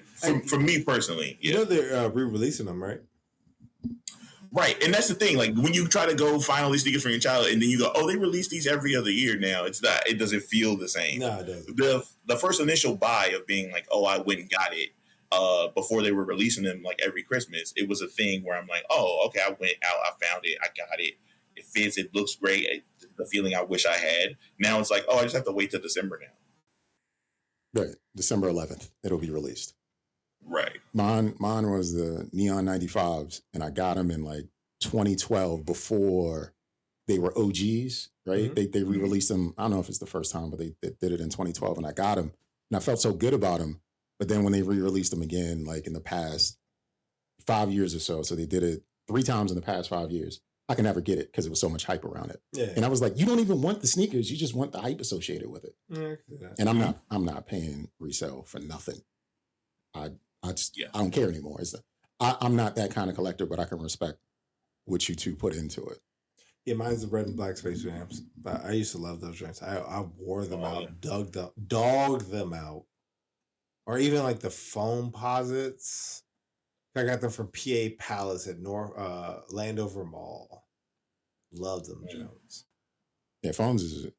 For me personally, yeah. You know they're re-releasing them, right? Right, and that's the thing. Like, when you try to go find all these sneakers from your child, and then you go, "Oh, they release these every other year now." It's not. It doesn't feel the same. No, it doesn't. The first initial buy of being like, "Oh, I went and got it," before they were releasing them like every Christmas, it was a thing where I'm like, "Oh, okay, I went out, I found it, I got it. It fits. It looks great. The feeling I wish I had." Now it's like, "Oh, I just have to wait till December now." Right, December 11th, it'll be released. Right. Mine was the Neon 95s, and I got them in like 2012 before they were OGs, right? Mhm. They re-released them. I don't know if it's the first time, but they did it in 2012, and I got them, and I felt so good about them. But then when they re-released them again, like in the past 5 years or so they did it 3 times in the past 5 years. I can never get it because it was so much hype around it. Yeah. And I was like, you don't even want the sneakers, you just want the hype associated with it. Yeah. And I'm not paying resale for nothing. I just I don't care anymore. I'm not that kind of collector, but I can respect what you two put into it. Yeah, mine's the red and black Space Jams. I used to love those drinks. I wore them out, dogged them out. Or even like the foam posits. I got them from PA Palace at Landover Mall. Love them, Jones. Yeah, foams is a.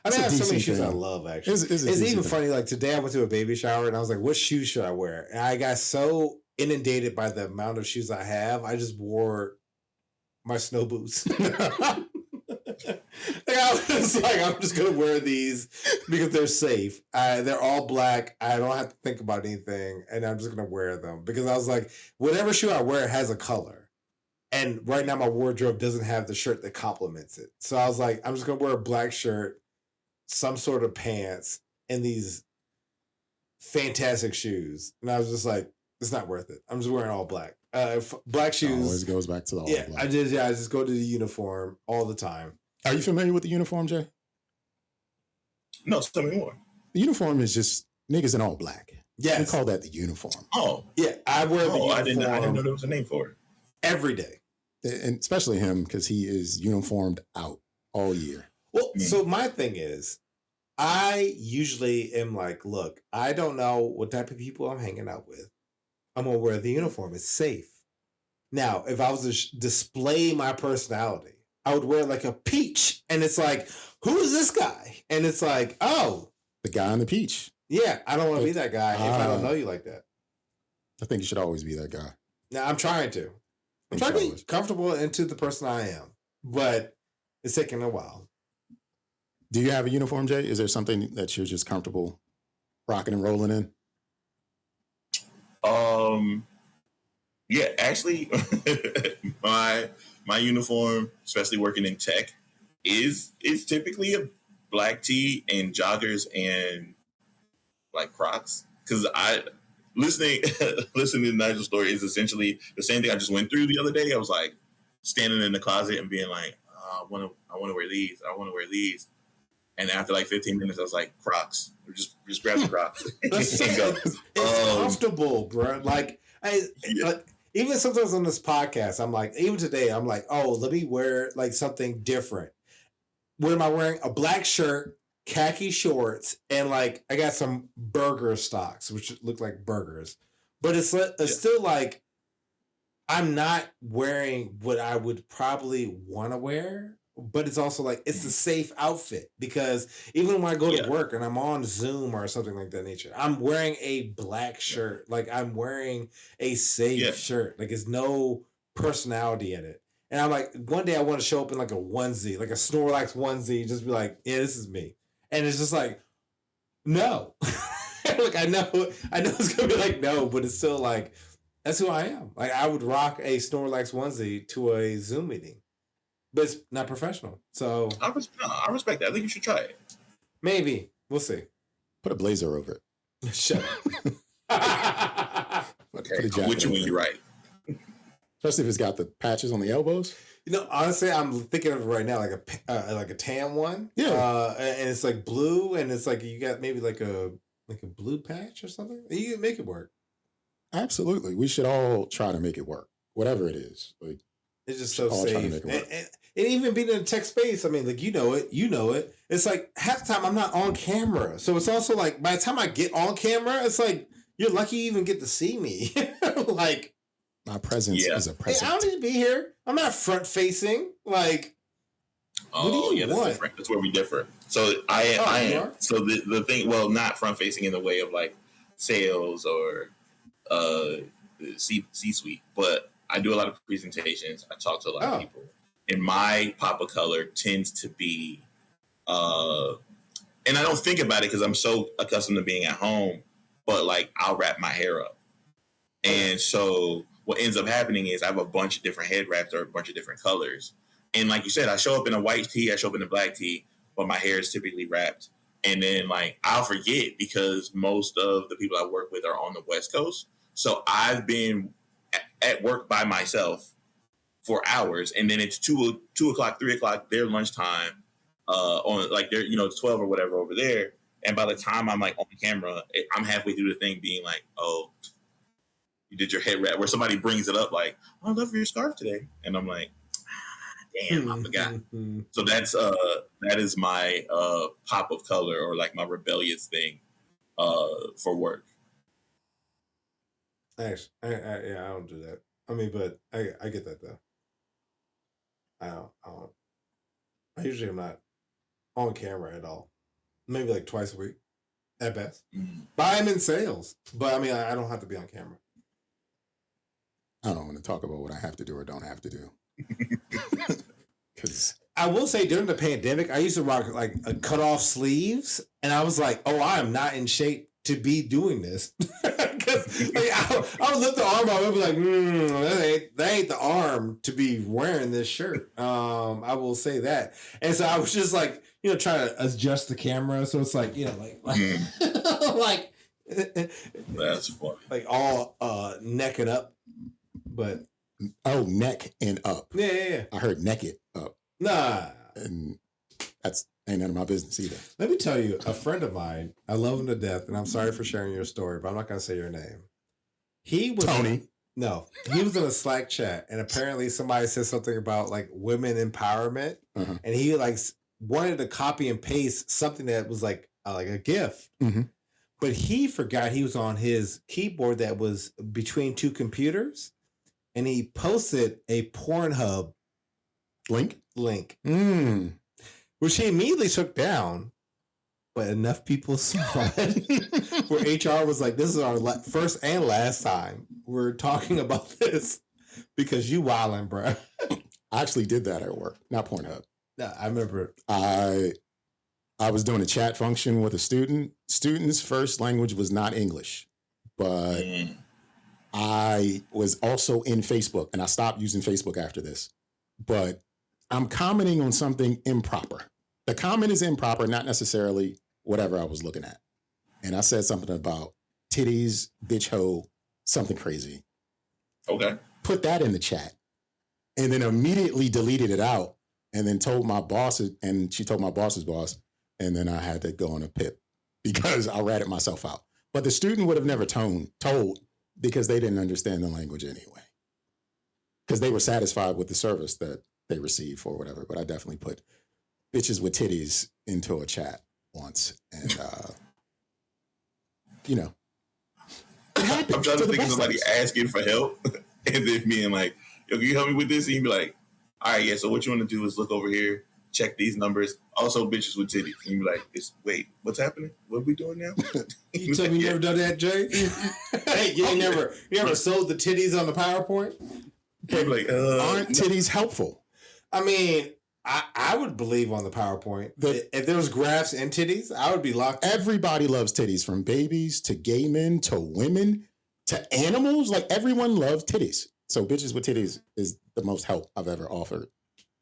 I mean, I have so many DC shoes I thing. love, actually. It's It's DC even thing. funny, like today I went to a baby shower and I was like, what shoes should I wear? And I got so inundated by the amount of shoes I have, I just wore my snow boots. I was like, I'm just going to wear these because they're safe. They're all black. I don't have to think about anything. And I'm just going to wear them because I was like, whatever shoe I wear has a color. And right now my wardrobe doesn't have the shirt that complements it. So I was like, I'm just going to wear a black shirt, some sort of pants, and these fantastic shoes. And I was just like, it's not worth it. I'm just wearing all black. Black shoes. Always goes back to the all black. I just go to the uniform all the time. Are you familiar with the uniform, Jay? No, tell me more. The uniform is just niggas in all black. Yes. We call that the uniform. Oh, yeah. I wear the uniform. I didn't know there was a name for it. Every day. And especially him, because he is uniformed out all year. Well, so my thing is, I usually am like, look, I don't know what type of people I'm hanging out with. I'm going to wear the uniform. It's safe. Now, if I was to display my personality, I would wear like a peach. And it's like, who is this guy? And it's like, oh. The guy on the peach. Yeah, I don't want to be that guy if I don't know you like that. I think you should always be that guy. Now, I'm trying to. I'm trying to be comfortable into the person I am. But it's taking a while. Do you have a uniform, Jay? Is there something that you're just comfortable rocking and rolling in? Yeah, actually, my uniform, especially working in tech, is typically a black tee and joggers and like Crocs. Because listening to Nygel's story is essentially the same thing I just went through the other day. I was like standing in the closet and being like, I want to wear these. I want to wear these. And after like 15 minutes, I was like, Crocs. Just grab the Crocs. It's comfortable, bro. Like, even sometimes on this podcast, I'm like, even today, I'm like, oh, let me wear like something different. What am I wearing? A black shirt, khaki shorts, and like I got some burger stocks, which look like burgers. But it's still like I'm not wearing what I would probably want to wear. But it's also like it's a safe outfit because even when I go to work and I'm on Zoom or something like that nature, I'm wearing a black shirt. Like I'm wearing a safe shirt. Like there's no personality in it. And I'm like, one day I want to show up in like a onesie, like a Snorlax onesie, just be like, yeah, this is me. And it's just like, no. Like I know it's gonna be like no, but it's still like that's who I am. Like I would rock a Snorlax onesie to a Zoom meeting. But it's not professional. So I respect that. I think you should try it. Maybe. We'll see. Put a blazer over it. Shut up. Okay. I'm with you when you're right. Especially if it's got the patches on the elbows. You know, honestly, I'm thinking of it right now like a tan one. Yeah. And it's like blue, and it's like you got maybe like a blue patch or something. You can make it work. Absolutely. We should all try to make it work. Whatever it is. Like it's just so safe. And even being in a tech space, I mean, like, you know it. It's like half the time I'm not on camera. So it's also like by the time I get on camera, it's like you're lucky you even get to see me. Like my presence is a present. Hey, I don't need to be here. I'm not front facing. Like, what do you want? That's where we differ. So I am. So the thing, well, not front facing in the way of like sales or C-suite, but I do a lot of presentations. I talk to a lot of people. And my pop of color tends to be, and I don't think about it because I'm so accustomed to being at home, but like I'll wrap my hair up. And so what ends up happening is I have a bunch of different head wraps or a bunch of different colors. And like you said, I show up in a white tee, I show up in a black tee, but my hair is typically wrapped. And then like I'll forget because most of the people I work with are on the West Coast. So I've been at work by myself for hours, and then it's 2 o'clock, 3 o'clock, their lunchtime, on like their, it's 12 or whatever over there. And by the time I'm like on camera, I'm halfway through the thing being like, oh, you did your head wrap, where somebody brings it up like, oh, I love your scarf today. And I'm like, damn, I forgot. So that is my pop of color, or like my rebellious thing for work. Actually, I don't do that. I mean, but I get that though. I usually am not on camera at all. Maybe like twice a week at best. But I'm in sales. But I mean, I don't have to be on camera. I don't want to talk about what I have to do or don't have to do. Because I will say during the pandemic, I used to rock like a cut off sleeves, and I was like, "Oh, I am not in shape to be doing this." Because like, I would lift the arm up and be like, that ain't the arm to be wearing this shirt. I will say that. And so I was just like, trying to adjust the camera so it's like, like that's funny. Like all neck and up, but neck and up. Yeah. I heard naked up. Nah, and that's ain't none of my business either. Let me tell you, a friend of mine, I love him to death, and I'm sorry for sharing your story, but I'm not going to say your name. He was Tony. He was in a Slack chat, and apparently somebody said something about like women empowerment, and he like wanted to copy and paste something that was like a GIF, but he forgot he was on his keyboard that was between two computers, and he posted a Pornhub link. Which he immediately took down, but enough people saw it where HR was like, this is our first and last time we're talking about this because you wildin', bro. I actually did that at work, not Pornhub. No, I remember. I was doing a chat function with a student. Student's first language was not English, but I was also in Facebook, and I stopped using Facebook after this. But I'm commenting on something improper. The comment is improper, not necessarily whatever I was looking at. And I said something about titties, bitch hoe, something crazy. Okay. Put that in the chat. And then immediately deleted it out. And then told my boss, and she told my boss's boss. And then I had to go on a pip because I ratted myself out. But the student would have never told because they didn't understand the language anyway. Because they were satisfied with the service that they received for whatever. But I definitely put bitches with titties into a chat once. And, it happened. I'm trying to think of somebody asking for help and then being like, yo, can you help me with this? And you be like, all right, yeah, so what you want to do is look over here, check these numbers. Also, bitches with titties. And you be like, wait, what's happening? What are we doing now? You tell me you never done that, Jay? you never sold the titties on the PowerPoint? Like, aren't titties helpful? I mean, I would believe on the PowerPoint. If there was graphs and titties, I would be locked in. Everybody loves titties, from babies to gay men to women to animals. Like, everyone loves titties. So bitches with titties is the most help I've ever offered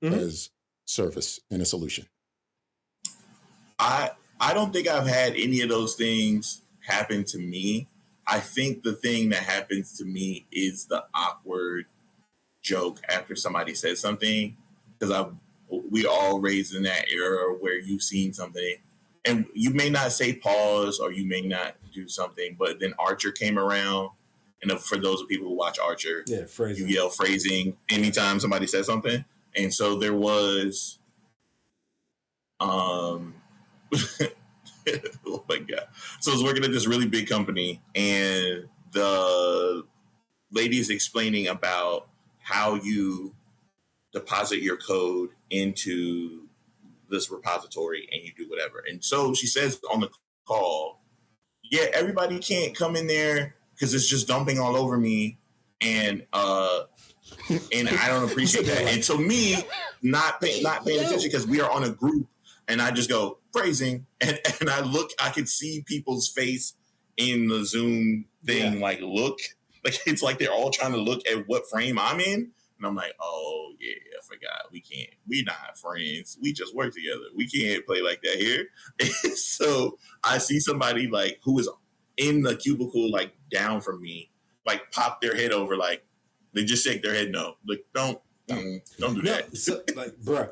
as service and a solution. I don't think I've had any of those things happen to me. I think the thing that happens to me is the awkward joke after somebody says something, because we all raised in that era where you've seen something and you may not say pause or you may not do something, but then Archer came around. And for those of people who watch Archer, phrasing. You yell phrasing anytime somebody says something. And so there was, oh my God. So I was working at this really big company, and the lady is explaining about how you deposit your code into this repository and you do whatever. And so she says on the call, yeah, everybody can't come in there because it's just dumping all over me, and I don't appreciate that. And so me not paying attention because we are on a group, and I just go phrasing, and I look, I could see people's face in the Zoom thing Yeah. like look. Like it's like they're all trying to look at what frame I'm in. And I'm like, oh yeah, I forgot. We can't. We not friends. We just work together. We can't play like that here. So I see somebody like who is in the cubicle like down from me, like pop their head over, like they just shake their head no. Like don't do that. So, like, bro,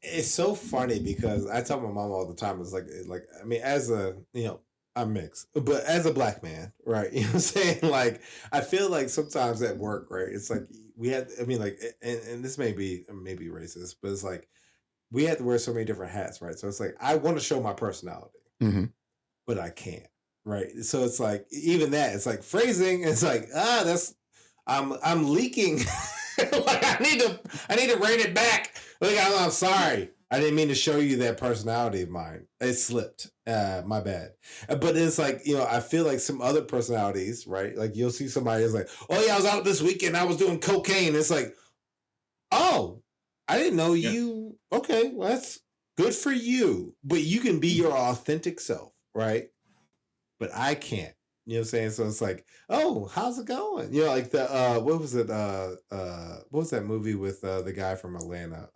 it's so funny because I tell my mom all the time. It's like I mean, as a I'm mixed, but as a black man, right? You know what I'm saying? Like, I feel like sometimes at work, right? It's like we had. I mean, like, and this may be racist, but it's like we had to wear so many different hats, right? So it's like I want to show my personality, but I can't, right? So it's like even that. It's like phrasing. It's like that's I'm leaking. Like I need to rein it back. Like I'm sorry. I didn't mean to show you that personality of mine. It slipped. My bad. But it's like, I feel like some other personalities, right? Like you'll see somebody is like, oh yeah, I was out this weekend. I was doing cocaine. It's like, oh, I didn't know you. Okay, well, that's good for you. But you can be your authentic self, right? But I can't. You know what I'm saying? So it's like, oh, how's it going? Like the what was it? What was that movie with the guy from Atlanta?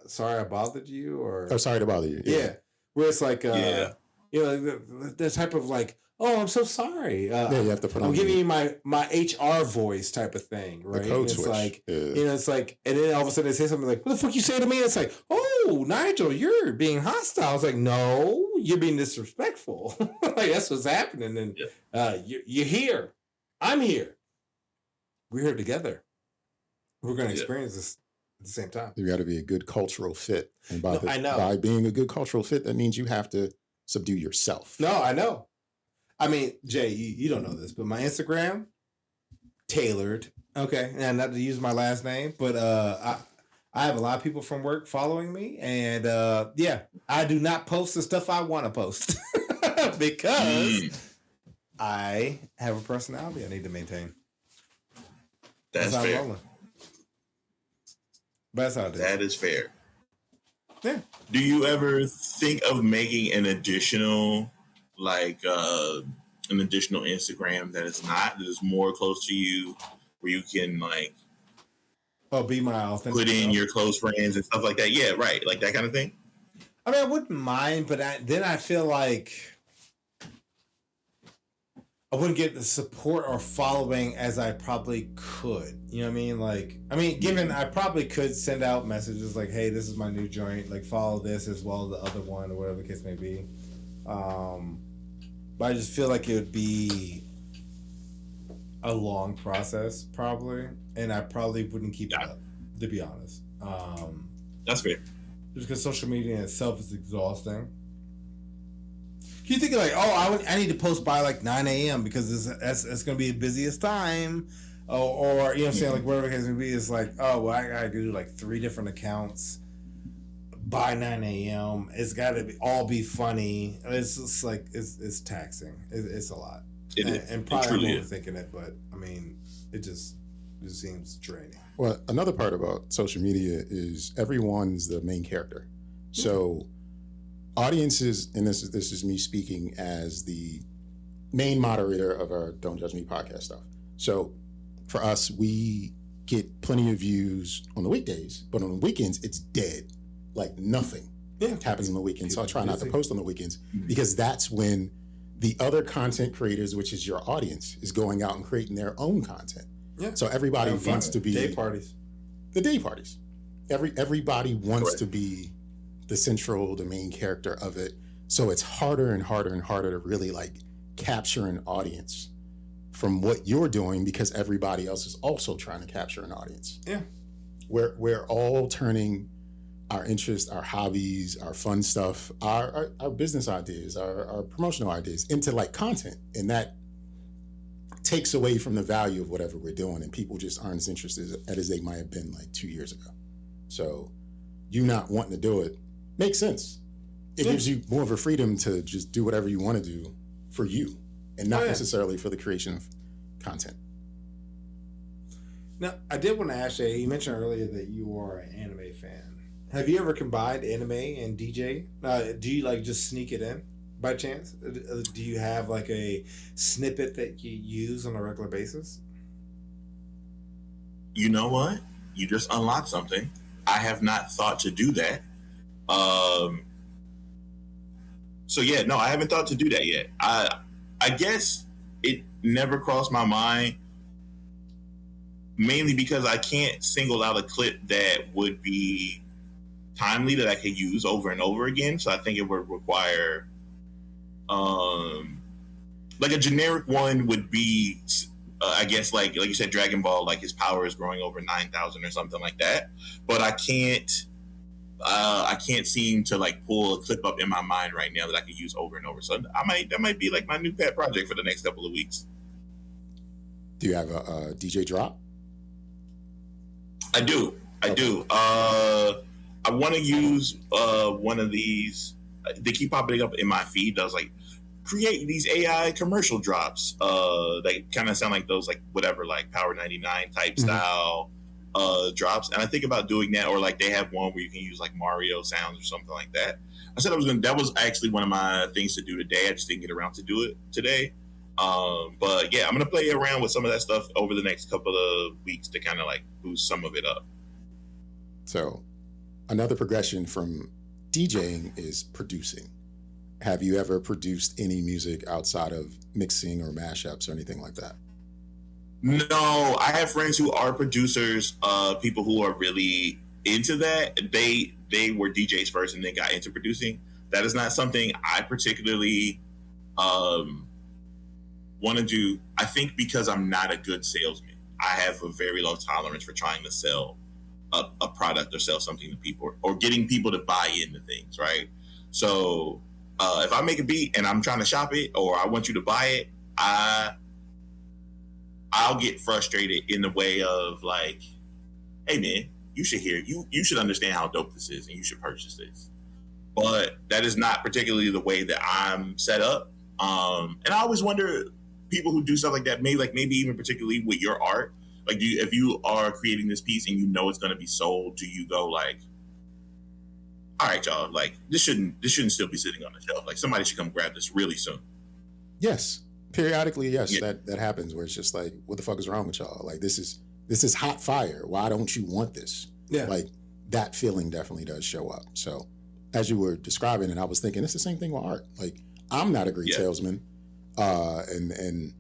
Sorry I bothered you, or sorry to bother you. Yeah, where it's like, the type of like, oh, I'm so sorry. You have to put I'm on giving you my HR voice type of thing, right? The code it's switch. like, it's like, and then all of a sudden they say something like, what the fuck you say to me? And it's like, oh, Nygel, you're being hostile. It's like, no, you're being disrespectful. Like that's what's happening. And you're here. I'm here. We're here together. We're going to experience this at the same time. You got to be a good cultural fit. And by being a good cultural fit, that means you have to subdue yourself. No, I know. I mean, Jay, you don't know this, but my Instagram, tailored. Okay. And not to use my last name, but I have a lot of people from work following me. And I do not post the stuff I want to post because I have a personality I need to maintain. That's fair. But that's how it is. That is fair. Yeah. Do you ever think of making an additional Instagram that is more close to you, where you can be my authentic put in self? your close friends and stuff like that? Yeah, right. Like that kind of thing. I mean, I wouldn't mind, but then I feel like I wouldn't get the support or following as I probably could. You know what I mean? Given I probably could send out messages like, hey, this is my new joint, like follow this as well as the other one or whatever the case may be. But I just feel like it would be a long process probably, and I probably wouldn't keep it up, to be honest. That's fair. Just because social media in itself is exhausting. You think like, oh, I need to post by like 9 a.m. because that's going to be the busiest time, or you know what I'm saying, like whatever it can be. It's like, oh, well, I got to do like 3 different accounts by 9 a.m. It's got to all be funny. It's just like it's taxing. It's a lot. And probably I'm overthinking it, but I mean, it just seems draining. Well, another part about social media is everyone's the main character. So audiences, and this is me speaking as the main moderator of our Don't Judge Me podcast stuff. So for us, we get plenty of views on the weekdays, but on the weekends, it's dead. Like nothing happens on the weekends. So I try not to post on the weekends because that's when the other content creators, which is your audience, is going out and creating their own content. Yeah. So everybody wants to be day parties. The day parties. Everybody wants to be the main character of it. So it's harder and harder and harder to really like capture an audience from what you're doing because everybody else is also trying to capture an audience. Yeah. We're all turning our interests, our hobbies, our fun stuff, our business ideas, our promotional ideas into like content. And that takes away from the value of whatever we're doing. And people just aren't as interested as they might have been like 2 years ago. So you not wanting to do it makes sense. It gives you more of a freedom to just do whatever you want to do for you and not necessarily for the creation of content. Now, I did want to ask you mentioned earlier that you are an anime fan. Have you ever combined anime and DJ? Do you like just sneak it in? by chance? Do you have like a snippet that you use on a regular basis? You know what? You just unlocked something. I have not thought to do that. So yeah, no, I haven't thought to do that yet. I guess it never crossed my mind, mainly because I can't single out a clip that would be timely that I could use over and over again. So I think it would require, like a generic one would be, I guess like you said, Dragon Ball, like his power is growing over 9,000 or something like that. But I can't seem to like pull a clip up in my mind right now that I could use over and over. So that might be like my new pet project for the next couple of weeks. Do you have a DJ drop? I do. I want to use one of these. They keep popping up in my feed. I was like, create these AI commercial drops. They kind of sound like those, like whatever, like Power 99 type style drops. And I think about doing that, or like they have one where you can use like Mario sounds or something like that. I said that was actually one of my things to do today. I just didn't get around to do it today. But yeah, I'm gonna play around with some of that stuff over the next couple of weeks to kind of like boost some of it up. So another progression from DJing is producing. Have you ever produced any music outside of mixing or mashups or anything like that? No, I have friends who are producers, people who are really into that. They were DJs first and then got into producing. That is not something I particularly want to do. I think because I'm not a good salesman. I have a very low tolerance for trying to sell a product or sell something to people, or getting people to buy into things, right? So if I make a beat and I'm trying to shop it, or I want you to buy it, I'll get frustrated in the way of like, hey man, you should understand how dope this is and you should purchase this. But that is not particularly the way that I'm set up. And I always wonder, people who do stuff like that, maybe even particularly with your art, like if you are creating this piece and you know it's going to be sold, do you go like, all right, y'all, like this shouldn't still be sitting on the shelf. Like somebody should come grab this really soon. Yes. Periodically, yes, Yeah. that happens where it's just like, what the fuck is wrong with y'all? Like this is hot fire. Why don't you want this? Yeah. Like that feeling definitely does show up. So as you were describing it, I was thinking it's the same thing with art. Like I'm not a great salesman. And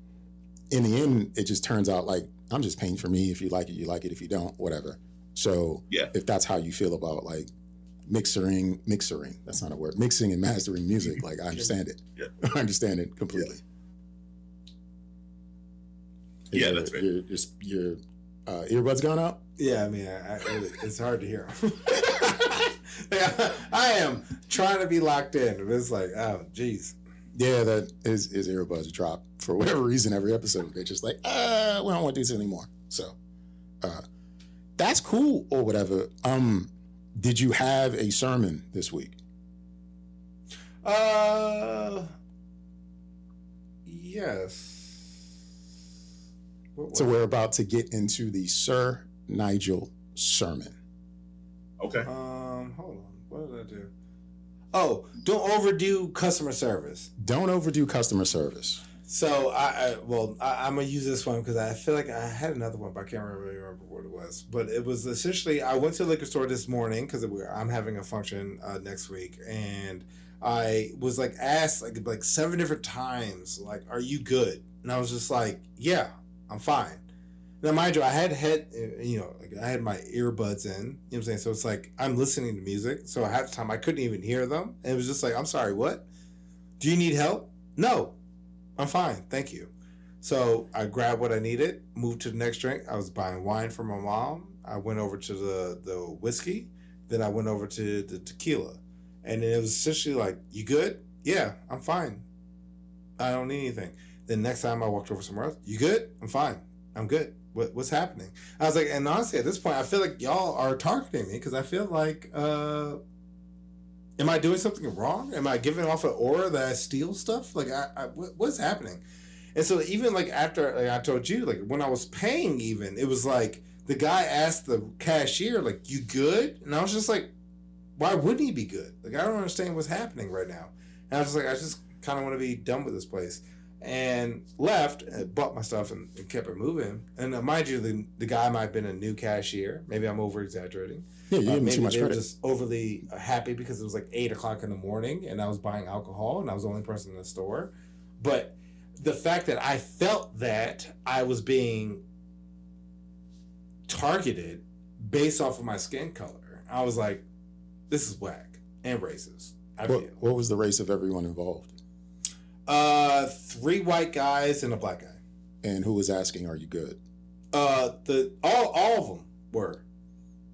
in the end, it just turns out like I'm just paying for me. If you like it, you like it. If you don't, whatever. So if that's how you feel about like mixing, that's not a word, mixing and mastering music, like I understand it. Yeah. I understand it completely. Yeah, that's right. Your earbuds gone out? Yeah, I mean, it's hard to hear. I am trying to be locked in, but it's like, oh, geez. Yeah, that his earbuds drop for whatever reason every episode. They're just like, we don't want to do this anymore. So, that's cool or whatever. Did you have a sermon this week? Yes. So we're about to get into the Sir Nygel sermon. Okay. Hold on. What did I do? Oh, don't overdo customer service. Don't overdo customer service. So I'm gonna use this one because I feel like I had another one, but I can't remember what it was. But it was essentially, I went to the liquor store this morning because I'm having a function next week, and I was like asked like 7 different times, like, "Are you good?" And I was just like, "Yeah, I'm fine." Now, mind you, I had I had my earbuds in, you know what I'm saying? So it's like, I'm listening to music. So half the time I couldn't even hear them. And it was just like, I'm sorry, what? Do you need help? No, I'm fine. Thank you. So I grabbed what I needed, moved to the next drink. I was buying wine for my mom. I went over to the whiskey. Then I went over to the tequila. And it was essentially like, you good? Yeah, I'm fine. I don't need anything. Then next time I walked over somewhere else, you good? I'm fine. I'm good. What's happening? I was like, and honestly, at this point, I feel like y'all are targeting me because I feel like, am I doing something wrong? Am I giving off an aura that I steal stuff? Like, what's happening? And so even like after, like I told you, like when I was paying, even it was like the guy asked the cashier, like, "You good?" And I was just like, why wouldn't he be good? Like, I don't understand what's happening right now. And I was just like, I just kind of want to be done with this place. And left, bought my stuff, and kept it moving. And mind you, the guy might have been a new cashier. Maybe I'm over exaggerating. Yeah, you gave me maybe too much they were credit. just overly happy because it was like 8 o'clock in the morning, and I was buying alcohol, and I was the only person in the store. But the fact that I felt that I was being targeted based off of my skin color, I was like, this is whack and racist. What was the race of everyone involved? 3 white guys and a black guy. And who was asking, "Are you good?" All of them were.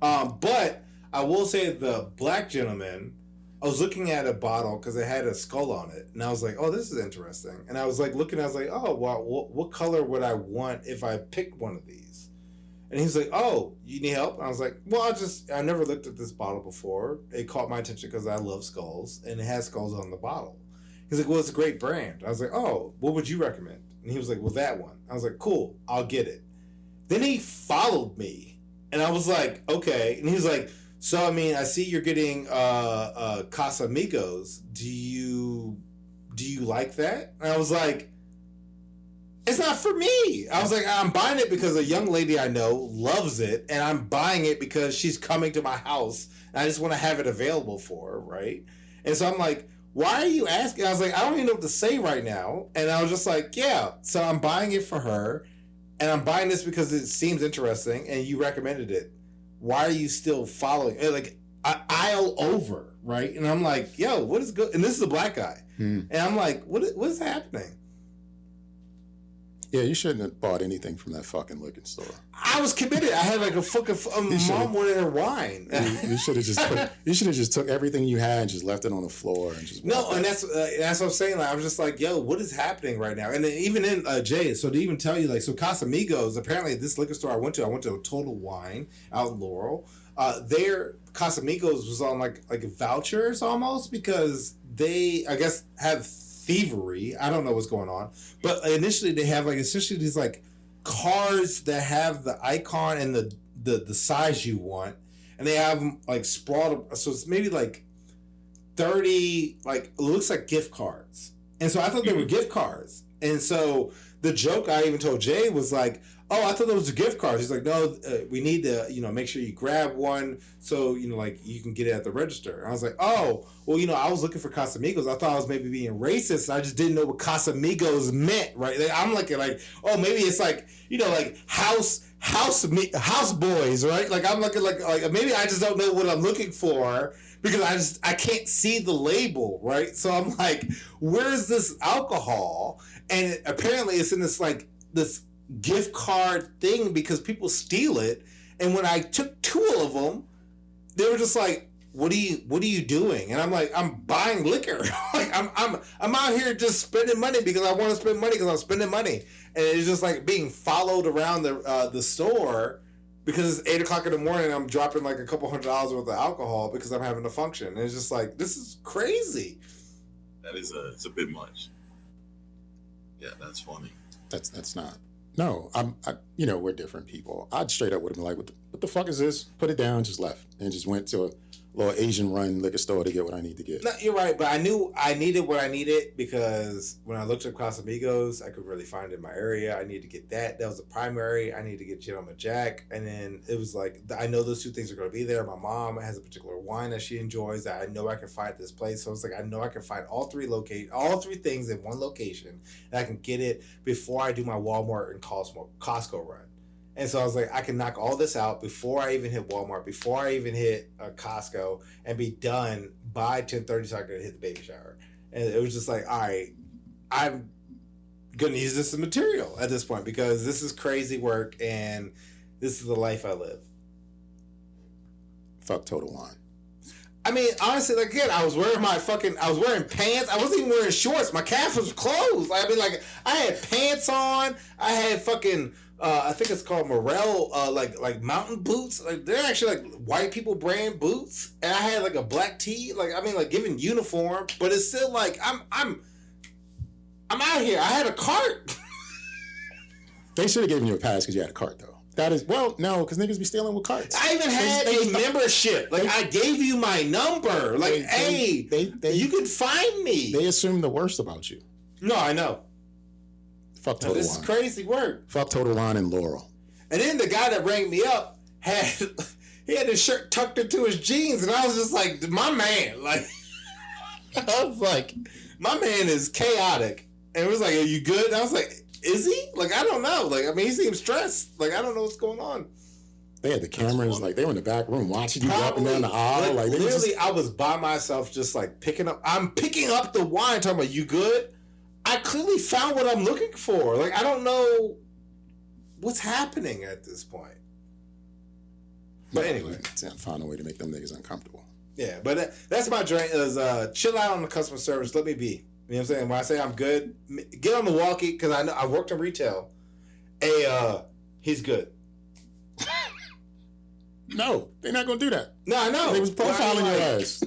But I will say the black gentleman, I was looking at a bottle because it had a skull on it, and I was like, "Oh, this is interesting." And I was like looking, I was like, "Oh, wow, what color would I want if I picked one of these?" And he's like, "Oh, you need help?" And I was like, "Well, I never looked at this bottle before. It caught my attention because I love skulls, and it has skulls on the bottle." He's like, "Well, it's a great brand." I was like, "Oh, what would you recommend?" And he was like, "Well, that one." I was like, "Cool, I'll get it." Then he followed me, and I was like, "Okay." And he's like, "So, I mean, I see you're getting Casamigos. Do you like that?" And I was like, "It's not for me." I was like, "I'm buying it because a young lady I know loves it, and I'm buying it because she's coming to my house, and I just want to have it available for her, right?" And so I'm like, "Why are you asking?" I was like, "I don't even know what to say right now." And I was just like, "Yeah, so I'm buying it for her, and I'm buying this because it seems interesting, and you recommended it. Why are you still following?" And like, aisle over, right? And I'm like, "Yo, what is good?" And this is a black guy. And I'm like, what is happening? Yeah, you shouldn't have bought anything from that fucking liquor store. I was committed. I had like a fucking mom wanted her wine. You should have just took everything you had and just left it on the floor and just no. And that's what I'm saying. Like, I was just like, "Yo, what is happening right now?" And then even in Jay, so to even tell you, like, so Casamigos, apparently this liquor store I went to Total Wine out in Laurel. Their Casamigos was on like vouchers almost because they, I guess, have thievery. I don't know what's going on, but initially they have like essentially these like cards that have the icon and the size you want, and they have them like sprawled. So it's maybe like 30, like it looks like gift cards. And so I thought they were gift cards. And so the joke I even told Jay was like, "Oh, I thought those were gift cards." He's like, "No, we need to, make sure you grab one so, like you can get it at the register." And I was like, "Oh, well, I was looking for Casamigos. I thought I was maybe being racist. I just didn't know what Casamigos meant, right?" Like, I'm looking like, "Oh, maybe it's like, like house boys, right?" Like I'm looking like maybe I just don't know what I'm looking for because I can't see the label, right? So I'm like, "Where's this alcohol?" And apparently it's in this gift card thing because people steal it. And when I took 2 of them, they were just like, what are you doing? And I'm like, "I'm buying liquor." Like I'm out here just spending money because I want to spend money because I'm spending money. And it's just like being followed around the store because it's 8 o'clock in the morning. I'm dropping like a couple $100 worth of alcohol because I'm having a function. And it's just like, this is crazy. That is it's a bit much. Yeah, that's funny. That's not. No, we're different people. I'd straight up would have been like, what the fuck is this? Put it down, just left, and just went to a little Asian-run liquor store to get what I need to get. No, you're right, but I knew I needed what I needed because when I looked at Casamigos, I could really find it in my area. I needed to get that. That was the primary. I needed to get Gentleman Jack, and then it was like, I know those 2 things are going to be there. My mom has a particular wine that she enjoys that I know I can find at this place. So it's like, I know I can find all 3 things in one location, and I can get it before I do my Walmart and Costco run. And so I was like, I can knock all this out before I even hit Walmart, before I even hit Costco, and be done by 10:30 so I could hit the baby shower. And it was just like, all right, I'm going to use this as material at this point because this is crazy work and this is the life I live. Fuck Total Wine. I mean, honestly, like, again, I was wearing pants. I wasn't even wearing shorts. My calf was closed. I mean, like, I had pants on. I had fucking, I think it's called Morel, like mountain boots. Like, they're actually like white people brand boots. And I had like a black tee. Like, I mean, like giving uniform, but it's still like I'm out here. I had a cart. They should have given you a pass because you had a cart, though. That is, well, no, because niggas be stealing with carts. I even had a membership. ownership. Like, I gave you my number. Like, you can find me. They assume the worst about you. No, I know. Fuck Total Wine. This is crazy work. Fuck Total Wine and Laurel. And then the guy that rang me up had his shirt tucked into his jeans, and I was just like, my man, like, I was like, my man is chaotic. And it was like, are you good? And I was like, is he? Like, I don't know. Like, I mean, he seems stressed. Like, I don't know what's going on. They had the cameras, like, they were in the back room watching you up and down the aisle. Like, literally, I was by myself just, like, picking up the wine, talking about, you good? I clearly found what I'm looking for. Like, I don't know what's happening at this point. But anyway. Find a way to make them niggas uncomfortable. Yeah, but that's my drink is chill out on the customer service. Let me be. You know what I'm saying? When I say I'm good, get on the walkie, because I know I worked in retail. Hey, he's good. No, they're not going to do that. No, I know. They was profiling your ass.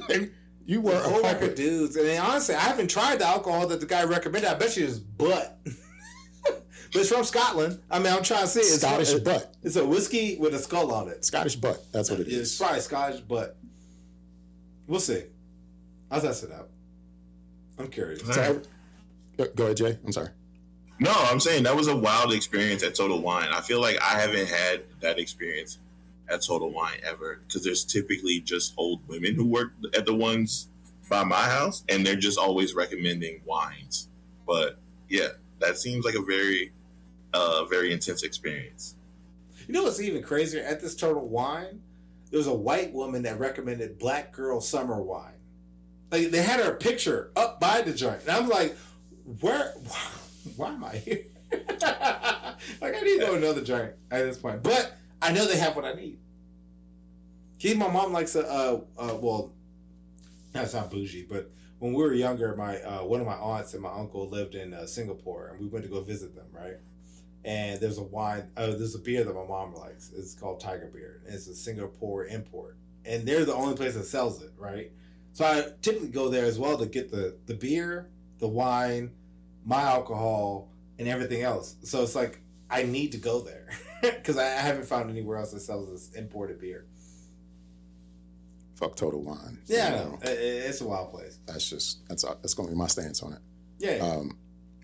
You were a puppet. Dudes. And then, honestly, I haven't tried the alcohol that the guy recommended. I bet you it's butt. But it's from Scotland. I mean, I'm trying to see. It's Scottish butt. It's a whiskey with a skull on it. Scottish butt. That's what it is. It's probably Scottish butt. We'll see. I'll test it out. I'm curious. So, go ahead, Jay. I'm sorry. No, I'm saying that was a wild experience at Total Wine. I feel like I haven't had that experience at Total Wine ever, because there's typically just old women who work at the ones by my house, and they're just always recommending wines. But yeah, that seems like a very intense experience. You know what's even crazier? At this Total Wine, there was a white woman that recommended Black Girl Summer Wine. Like, they had her picture up by the joint, and I'm like, why am I here? Like, I need to go another joint at this point. But I know they have what I need. My mom likes well, that's not bougie, but when we were younger, my one of my aunts and my uncle lived in Singapore, and we went to go visit them, right? And there's a beer that my mom likes. It's called Tiger Beer. And it's a Singapore import, and they're the only place that sells it, right? So I typically go there as well to get the beer, the wine, my alcohol, and everything else. So it's like, I need to go there because I haven't found anywhere else that sells this imported beer. Fuck Total Wine. Yeah, I know. It's a wild place. That's going to be my stance on it. Yeah.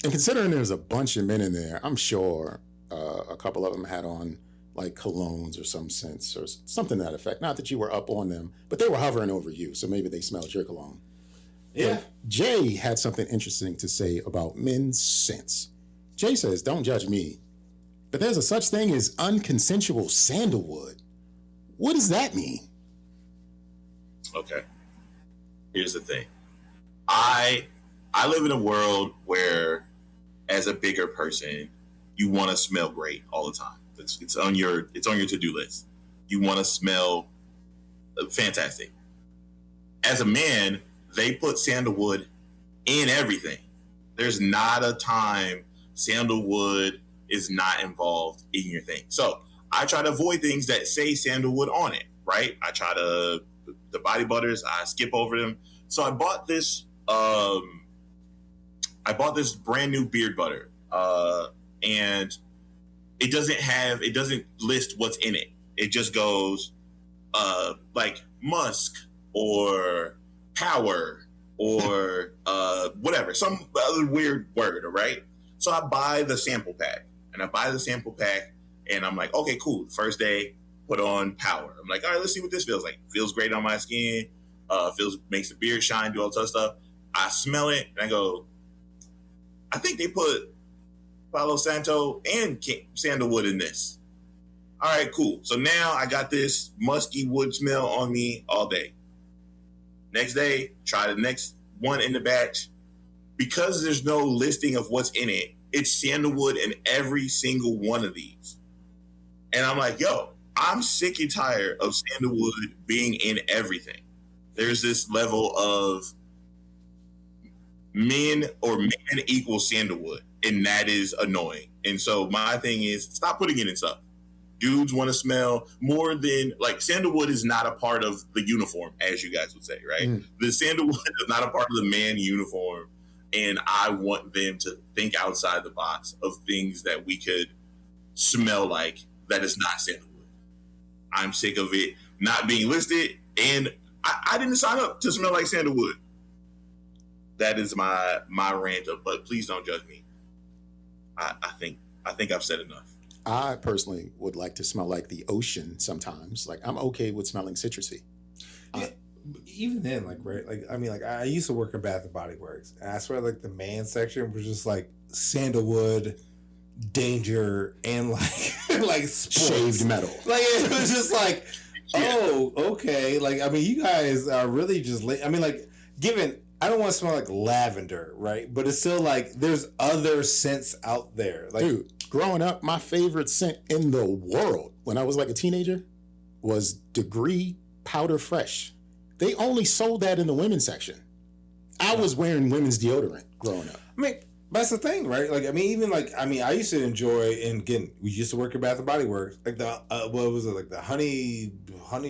And considering there's a bunch of men in there, I'm sure a couple of them had on like colognes or some sense or something to that effect. Not that you were up on them, but they were hovering over you, so maybe they smelled your cologne. Yeah. But Jay had something interesting to say about men's scents. Jay says, "Don't judge me, but there's a such thing as unconsensual sandalwood. What does that mean?" Okay. Here's the thing. I live in a world where, as a bigger person, you want to smell great all the time. It's on your to-do list. You want to smell fantastic. As a man, they put sandalwood in everything. There's not a time sandalwood is not involved in your thing. So I try to avoid things that say sandalwood on it, right? The body butters, I skip over them. So I bought this brand new beard butter, and it doesn't list what's in it. It just goes like musk or power or whatever, some other weird word, all right? So I buy the sample pack, and I'm like, okay, cool. First day, put on power. I'm like, all right, let's see what this feels like. Feels great on my skin. Makes the beard shine, do all that stuff. I smell it, and I go, I think they put Palo Santo and sandalwood in this. All right, cool. So now I got this musky wood smell on me all day. Next day, try the next one in the batch. Because there's no listing of what's in it, it's sandalwood in every single one of these. And I'm like, yo, I'm sick and tired of sandalwood being in everything. There's this level of men equals sandalwood, and that is annoying. And so my thing is, stop putting it in stuff. Dudes want to smell more than, like, sandalwood is not a part of the uniform, as you guys would say, right? The sandalwood is not a part of the man uniform, and I want them to think outside the box of things that we could smell like that is not sandalwood. I'm sick of it not being listed, and I didn't sign up to smell like sandalwood. That is my rant. But please don't judge me. I think I've said enough. I personally would like to smell like the ocean sometimes. Like, I'm okay with smelling citrusy. Yeah, even then, like, right, like, I mean, like, I used to work in Bath and Body Works, and I swear, like, the man section was just like sandalwood, danger, and like like sports. Shaved metal. Like, it was just like, oh, okay. Like, I mean, you guys are really just I mean, like, I don't want to smell like lavender, right? But it's still like there's other scents out there. Like, dude, growing up, my favorite scent in the world when I was like a teenager was Degree Powder Fresh. They only sold that in the women's section. I was wearing women's deodorant growing up. I mean, that's the thing, right? Like, I mean, even like, I mean, I used to enjoy, and again, we used to work at Bath and Body Works, like the what was it, like the honey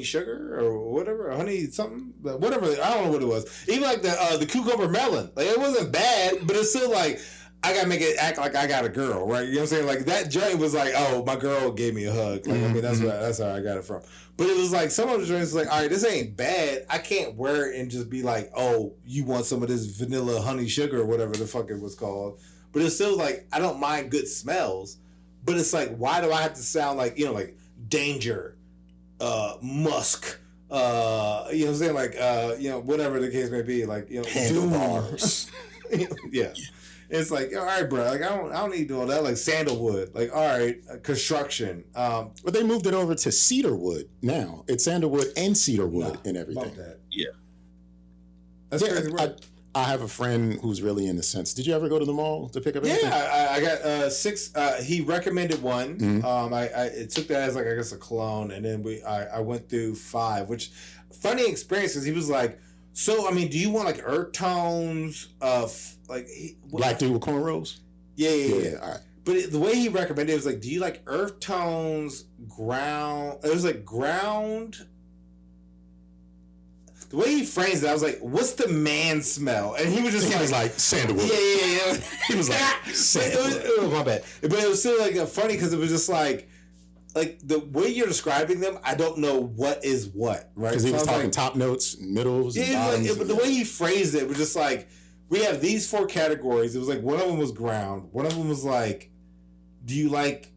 sugar or whatever, honey something, whatever. I don't know what it was. Even like the cucumber melon, like, it wasn't bad, but it's still like, I gotta make it act like I got a girl, right? You know what I'm saying? Like, that joint was like, oh, my girl gave me a hug. Like, I mean, that's where I got it from. But it was like, some of the joints was like, all right, this ain't bad. I can't wear it and just be like, oh, you want some of this vanilla honey sugar or whatever the fuck it was called. But it's still like, I don't mind good smells, but it's like, why do I have to sound like, you know, like danger, musk, you know what I'm saying? Like, you know, whatever the case may be, like, you know, Handlebars. Yeah. It's like, all right, bro. Like, I don't need to do all that. Like, sandalwood. Like, all right, construction. But they moved it over to cedarwood now. It's sandalwood and cedarwood and everything. That. Yeah. That's crazy. I have a friend who's really in the sense. Did you ever go to the mall to pick up anything? Yeah, I got 6. He recommended one. Mm-hmm. I took that as like, I guess, a cologne, and then I went through 5, which funny experience because he was like, so I mean, do you want like earth tones of like black dude with cornrows? Yeah. All right. But the way he recommended it was like, do you like earth tones, ground? It was like ground. The way he phrased it, I was like, "What's the man smell?" And he was just like sandalwood. Yeah. He was like sandalwood. It was my bad, but it was still like funny because it was just like the way you're describing them, I don't know what is what, right? Because he was talking like, top notes, middles, and bottoms. But the way he phrased it was just like, we have these 4 categories. It was like, one of them was ground, one of them was like, do you like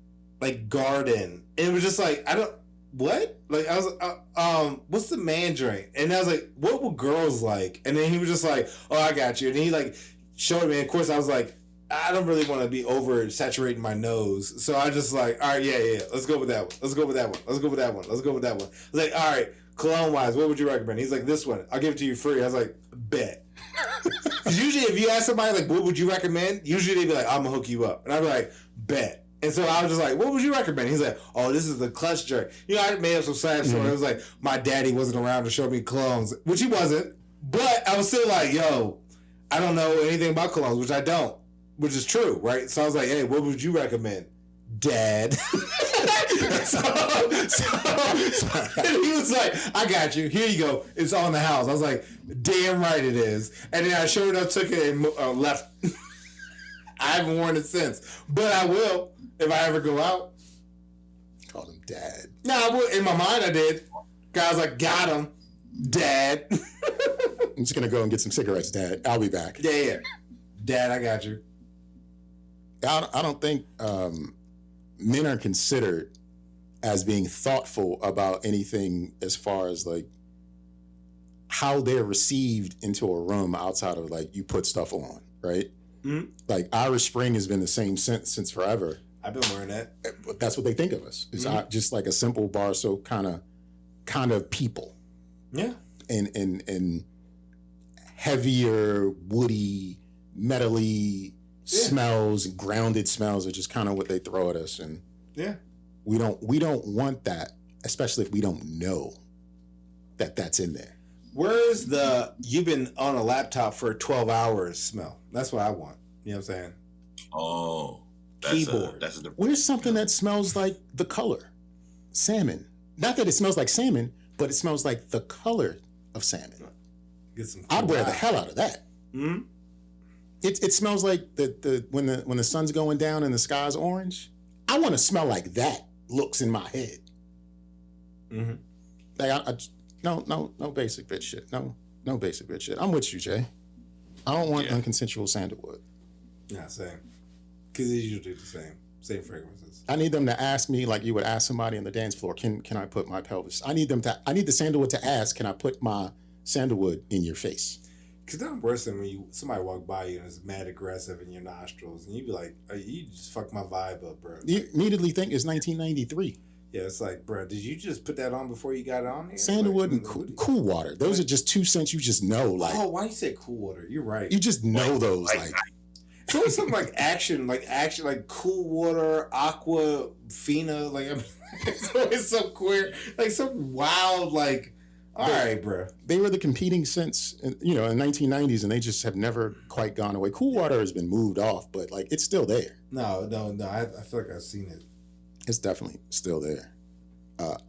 garden? And it was just like, I don't. What? Like, I was what's the man drink? And I was like, what would girls like? And then he was just like, oh, I got you. And he like showed me. And of course, I was like, I don't really want to be over saturating my nose. So I just like, all right, yeah. Let's go with that one. Let's go with that one. Let's go with that one. Let's go with that one. I was like, all right, cologne wise, what would you recommend? He's like, this one. I'll give it to you free. I was like, bet. Because usually if you ask somebody like, what would you recommend? Usually they'd be like, I'm gonna hook you up. And I'd be like, bet. And so I was just like, what would you recommend? He's like, oh, this is the clutch jerk. You know, I made up some sad story. It was like, my daddy wasn't around to show me colognes, which he wasn't. But I was still like, yo, I don't know anything about colognes, which I don't, which is true, right? So I was like, hey, what would you recommend? Dad. so he was like, I got you. Here you go. It's on the house. I was like, damn right it is. And then I sure enough took it and left. I haven't worn it since, but I will if I ever go out. Called him Dad. No, I would. In my mind, I did. Guys, like, got him, Dad. I'm just gonna go and get some cigarettes, Dad. I'll be back. Yeah. Dad, I got you. I don't think men are considered as being thoughtful about anything as far as like how they're received into a room outside of like you put stuff on, right? Mm-hmm. Like Irish Spring has been the same since forever. I've been wearing that. But that's what they think of us. It's just like a simple bar soap kind of people. Yeah. And heavier, woody, metally smells, grounded smells are just kind of what they throw at us. And we don't want that, especially if we don't know that that's in there. Where's the you've been on a laptop for 12 hours smell? That's what I want. You know what I'm saying? Oh, keyboard. Where's something that smells like the color? Salmon. Not that it smells like salmon, but it smells like the color of salmon. Get some I'd wear the hell out of that. Mm-hmm. It smells like the when the sun's going down and the sky's orange. I want to smell like that looks in my head. Mm-hmm. No basic bitch shit. No basic bitch shit. I'm with you, Jay. I don't want unconsensual sandalwood. Yeah, same. Because they usually do the same fragrances. I need them to ask me like you would ask somebody on the dance floor. Can I put my pelvis? I need the sandalwood to ask. Can I put my sandalwood in your face? Because that's worse than when somebody walk by you and it's mad aggressive in your nostrils, and you be like, "You just fucked my vibe up, bro." You immediately think it's 1993. Yeah, it's like, bro, did you just put that on before you got it on here? Sandalwood and cool water. Those are just 2 cents you just know. Like, oh, why you say cool water? You're right. You just know those. Like so it's something like action, like cool water, aqua, fina. Like, I mean, it's always so queer, like some wild, like. All right, bro. They were the competing scents, in the 1990s, and they just have never quite gone away. Cool water has been moved off, but like it's still there. No. I feel like I've seen it. It's definitely still there.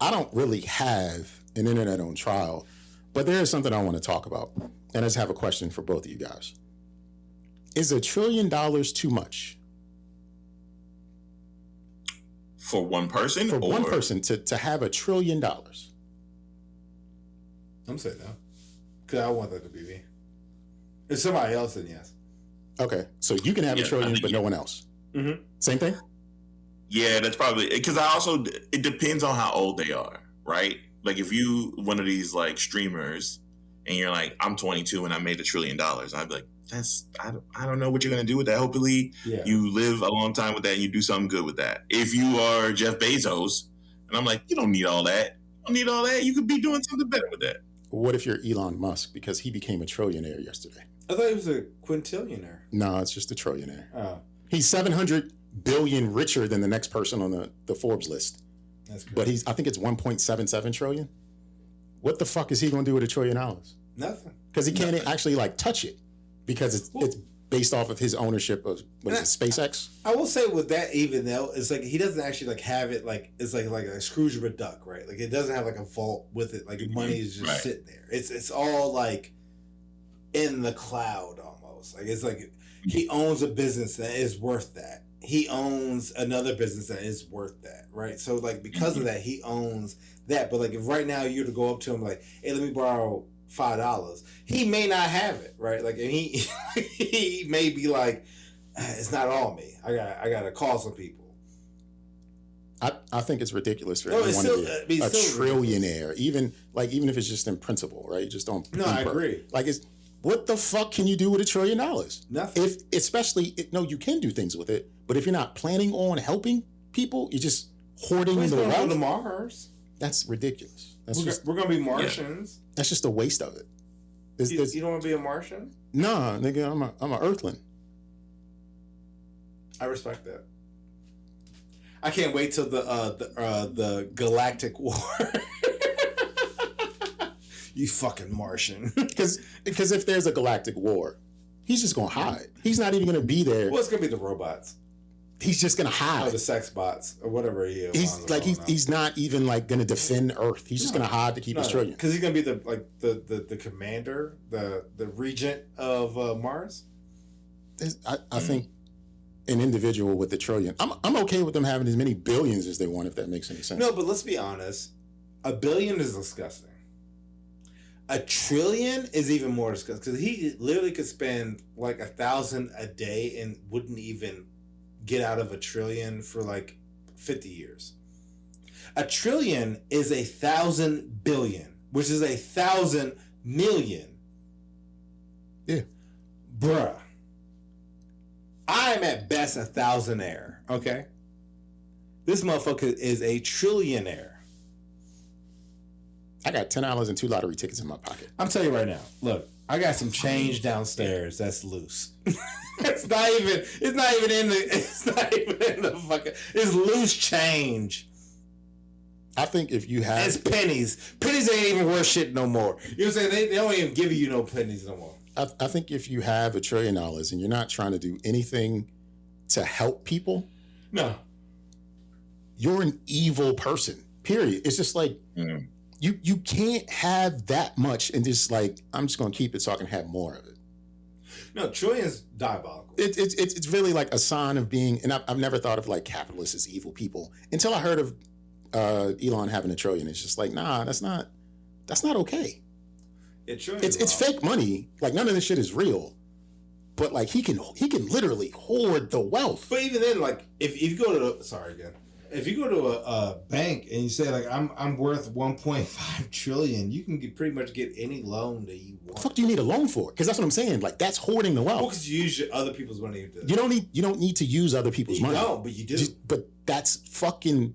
I don't really have an internet on trial, but there is something I want to talk about, and I just have a question for both of you guys. Is $1 trillion too much? For one person? For one person to have $1 trillion. I'm saying no. Because I want that to be me. If somebody else, then yes. Okay. So you can have $1 trillion, but no one else. Mm-hmm. Same thing? Yeah, that's probably... Because it depends on how old they are, right? Like if you, one of these like streamers, and you're like, I'm 22 and I made $1 trillion. I'd be like, I don't know what you're going to do with that. Hopefully you live a long time with that and you do something good with that. If you are Jeff Bezos, and I'm like, you don't need all that. You don't need all that. You could be doing something better with that. What if you're Elon Musk because he became a trillionaire yesterday? I thought he was a quintillionaire. No, it's just a trillionaire. Oh. He's 700 billion richer than the next person on the Forbes list. That's great. But I think it's 1.77 trillion. What the fuck is he going to do with $1 trillion? Nothing. Because he can't actually like touch it because it's based off of his ownership of SpaceX. I will say with that, even though it's like he doesn't actually like have it like it's like a Scrooge McDuck, right? Like it doesn't have like a vault with it. Like money is just sitting there. It's all like in the cloud almost. Like it's like he owns a business that is worth that. He owns another business that is worth that, right? So like because of that, he owns that. But like if right now you were to go up to him like, hey, let me borrow $5, he may not have it, right? Like, and he may be like, it's not all me. I gotta call some people. I think it's ridiculous for anyone to be a trillionaire, even if it's just in principle, right? Just on paper. No, I agree. Like, what the fuck can you do with $1 trillion? Nothing. You can do things with it, but if you're not planning on helping people, you're just hoarding the wealth. Go to Mars. That's ridiculous. We're gonna be Martians. That's just a waste of it. You don't want to be a Martian? No, nigga, I'm an Earthling. I respect that. I can't wait till the Galactic War. You fucking Martian. Because if there's a galactic war, he's just gonna hide. He's not even gonna be there. Well, it's gonna be the robots. He's just gonna hide. Oh, the sex bots or whatever he is. He's not even like gonna defend Earth. He's just gonna hide to keep his trillion. Because he's gonna be the commander, the regent of Mars. I think an individual with $1 trillion. I'm okay with them having as many billions as they want, if that makes any sense. No, but let's be honest. $1 billion is disgusting. $1 trillion is even more disgusting because he literally could spend like 1,000 a day and wouldn't even get out of $1 trillion for like 50 years. $1 trillion is 1,000 billion, which is 1,000 million. Yeah. Bruh. I am at best a thousandaire, okay? This motherfucker is a trillionaire. I got $10 and 2 lottery tickets in my pocket. I'm telling you right now, look, I got some change downstairs that's loose. It's not even in the fucking, it's loose change. I think if you have... It's pennies. Pennies ain't even worth shit no more. You know what I'm saying? They don't even give you no pennies no more. I think if you have $1 trillion and you're not trying to do anything to help people... No. You're an evil person, period. It's just like... Mm. You can't have that much and just like, I'm just going to keep it so I can have more of it. No, trillion's diabolical. It's really like a sign of being, and I've never thought of like capitalists as evil people until I heard of Elon having $1 trillion. It's just like, nah, that's not okay. It's fake money. Like, none of this shit is real. But like, he can literally hoard the wealth. But even then, like, if you go to if you go to a bank and you say like I'm worth 1.5 trillion, you can pretty much get any loan that you want. What the fuck do you need a loan for? Because that's what I'm saying. Like, that's hoarding the wealth. Well, because you use other people's money. You don't need to use other people's money. No, but you do. But that's fucking.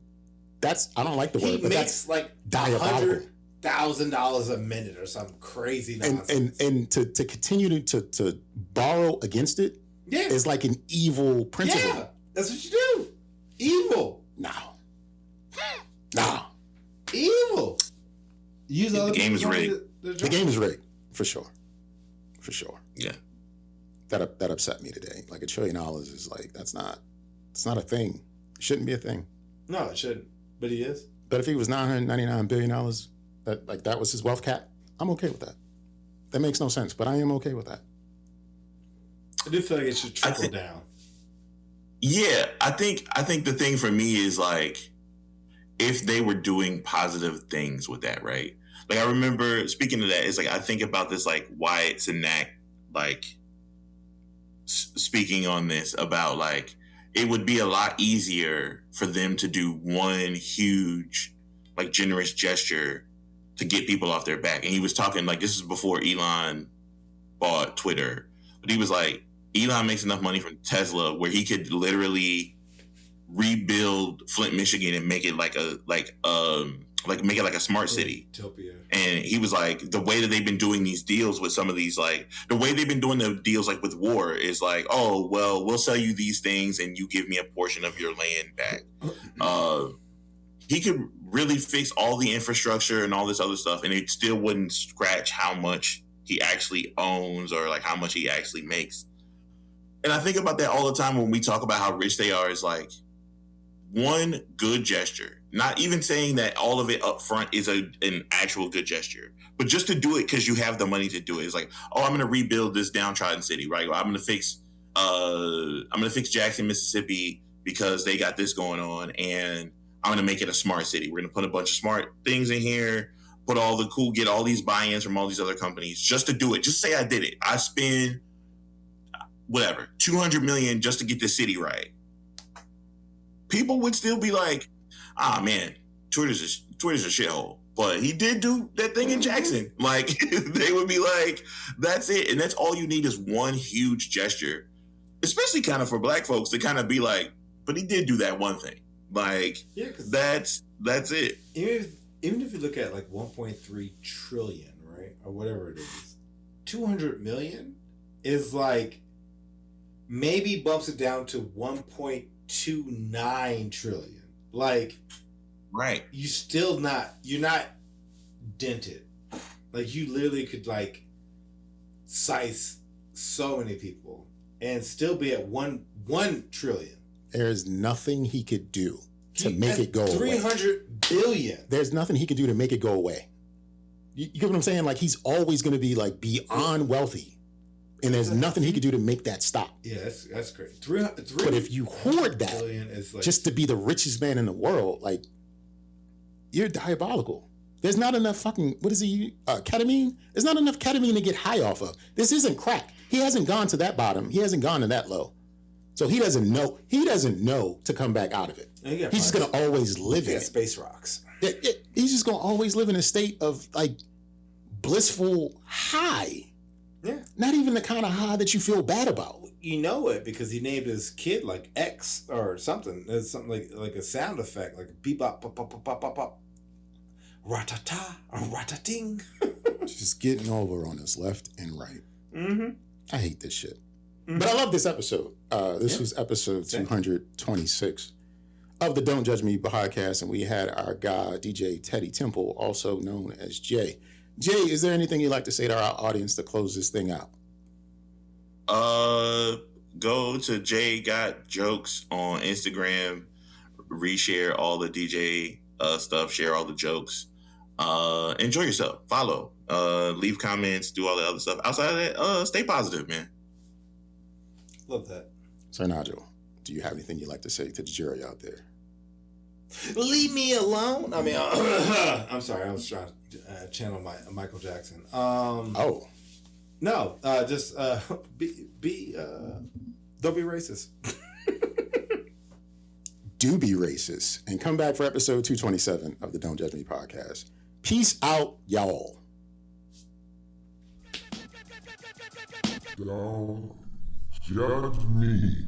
I don't like the word. But makes that's like diabolical. $1,000 a minute or some crazy nonsense. And to continue to borrow against it is like an evil principle. Yeah, that's what you do. Evil. No. Evil. Use the game is rigged. The game is rigged, for sure. Yeah. That upset me today. Like, $1 trillion is like, it's not a thing. It shouldn't be a thing. No, it shouldn't. But he is. But if he was $999 billion, that was his wealth cap, I'm okay with that. That makes no sense, but I am okay with that. I do feel like it should trickle down. Yeah, I think the thing for me is like, if they were doing positive things with that, right? Like, I remember speaking of that, it's like, I think about this, like, Wyatt Cenac, like, speaking on this about like, it would be a lot easier for them to do one huge, like, generous gesture to get people off their back. And he was talking, like, this is before Elon bought Twitter, but he was like, Elon makes enough money from Tesla where he could literally rebuild Flint, Michigan, and make it like a smart city. Utopia. And he was like, the way that they've been doing these deals with some of these, like, the way they've been doing the deals, like, with war is like, oh, well, we'll sell you these things and you give me a portion of your land back. He could really fix all the infrastructure and all this other stuff, and it still wouldn't scratch how much he actually owns or like how much he actually makes. And I think about that all the time when we talk about how rich they are. Is like, one good gesture, not even saying that all of it up front is an actual good gesture, but just to do it because you have the money to do it. It's like, oh, I'm going to rebuild this downtrodden city, right? Or I'm going to fix Jackson, Mississippi because they got this going on, and I'm going to make it a smart city. We're going to put a bunch of smart things in here, get all these buy-ins from all these other companies just to do it. Just say I did it. I spend whatever, $200 million just to get this city right. People would still be like, man, Twitter's a shithole. But he did do that thing in Jackson. Like, they would be like, that's it. And that's all you need is one huge gesture, especially kind of for black folks to kind of be like, but he did do that one thing. Like, yeah, that's it. Even if you look at like 1.3 trillion, right? Or whatever it is, 200 million is like, maybe bumps it down to 1.29 trillion. Like, right. You're not dented. Like, you literally could like size so many people and still be at 1 trillion. There's nothing he could do to make it go away. 300 billion. There's nothing he could do to make it go away. You get what I'm saying? Like, he's always going to be like beyond wealthy. And there's nothing he could do to make that stop. Yeah, that's great. But if you hoard that like, just to be the richest man in the world, like, you're diabolical. There's not enough fucking, what is he, ketamine? There's not enough ketamine to get high off of. This isn't crack. He hasn't gone to that bottom. He hasn't gone to that low. So he doesn't know. He doesn't know to come back out of it. He's just going to always live in it. Space rocks. He's just going to always live in a state of like blissful high. Yeah. Not even the kind of high that you feel bad about. You know it because he named his kid like X or something. There's something like a sound effect, like a bebop, pop, pop, pop, pop, pop, pop. Ratata or ratating. Just getting over on us left and right. Mm-hmm. I hate this shit. Mm-hmm. But I love this episode. This was episode 226 of the Don't Judge Me podcast, and we had our guy, DJ Teddy Temple, also known as Jay. Jay, is there anything you'd like to say to our audience to close this thing out? Go to Jay Got Jokes on Instagram, reshare all the DJ stuff, share all the jokes. Enjoy yourself. Follow. Leave comments, do all the other stuff. Outside of that, stay positive, man. Love that. Sir Nygel, do you have anything you'd like to say to the jury out there? Leave me alone. I mean, I'm sorry. I was trying to channel my Michael Jackson. Oh, No, just don't be racist. do be racist. And come back for episode 227 of the Don't Judge Me podcast. Peace out, y'all. Don't judge me.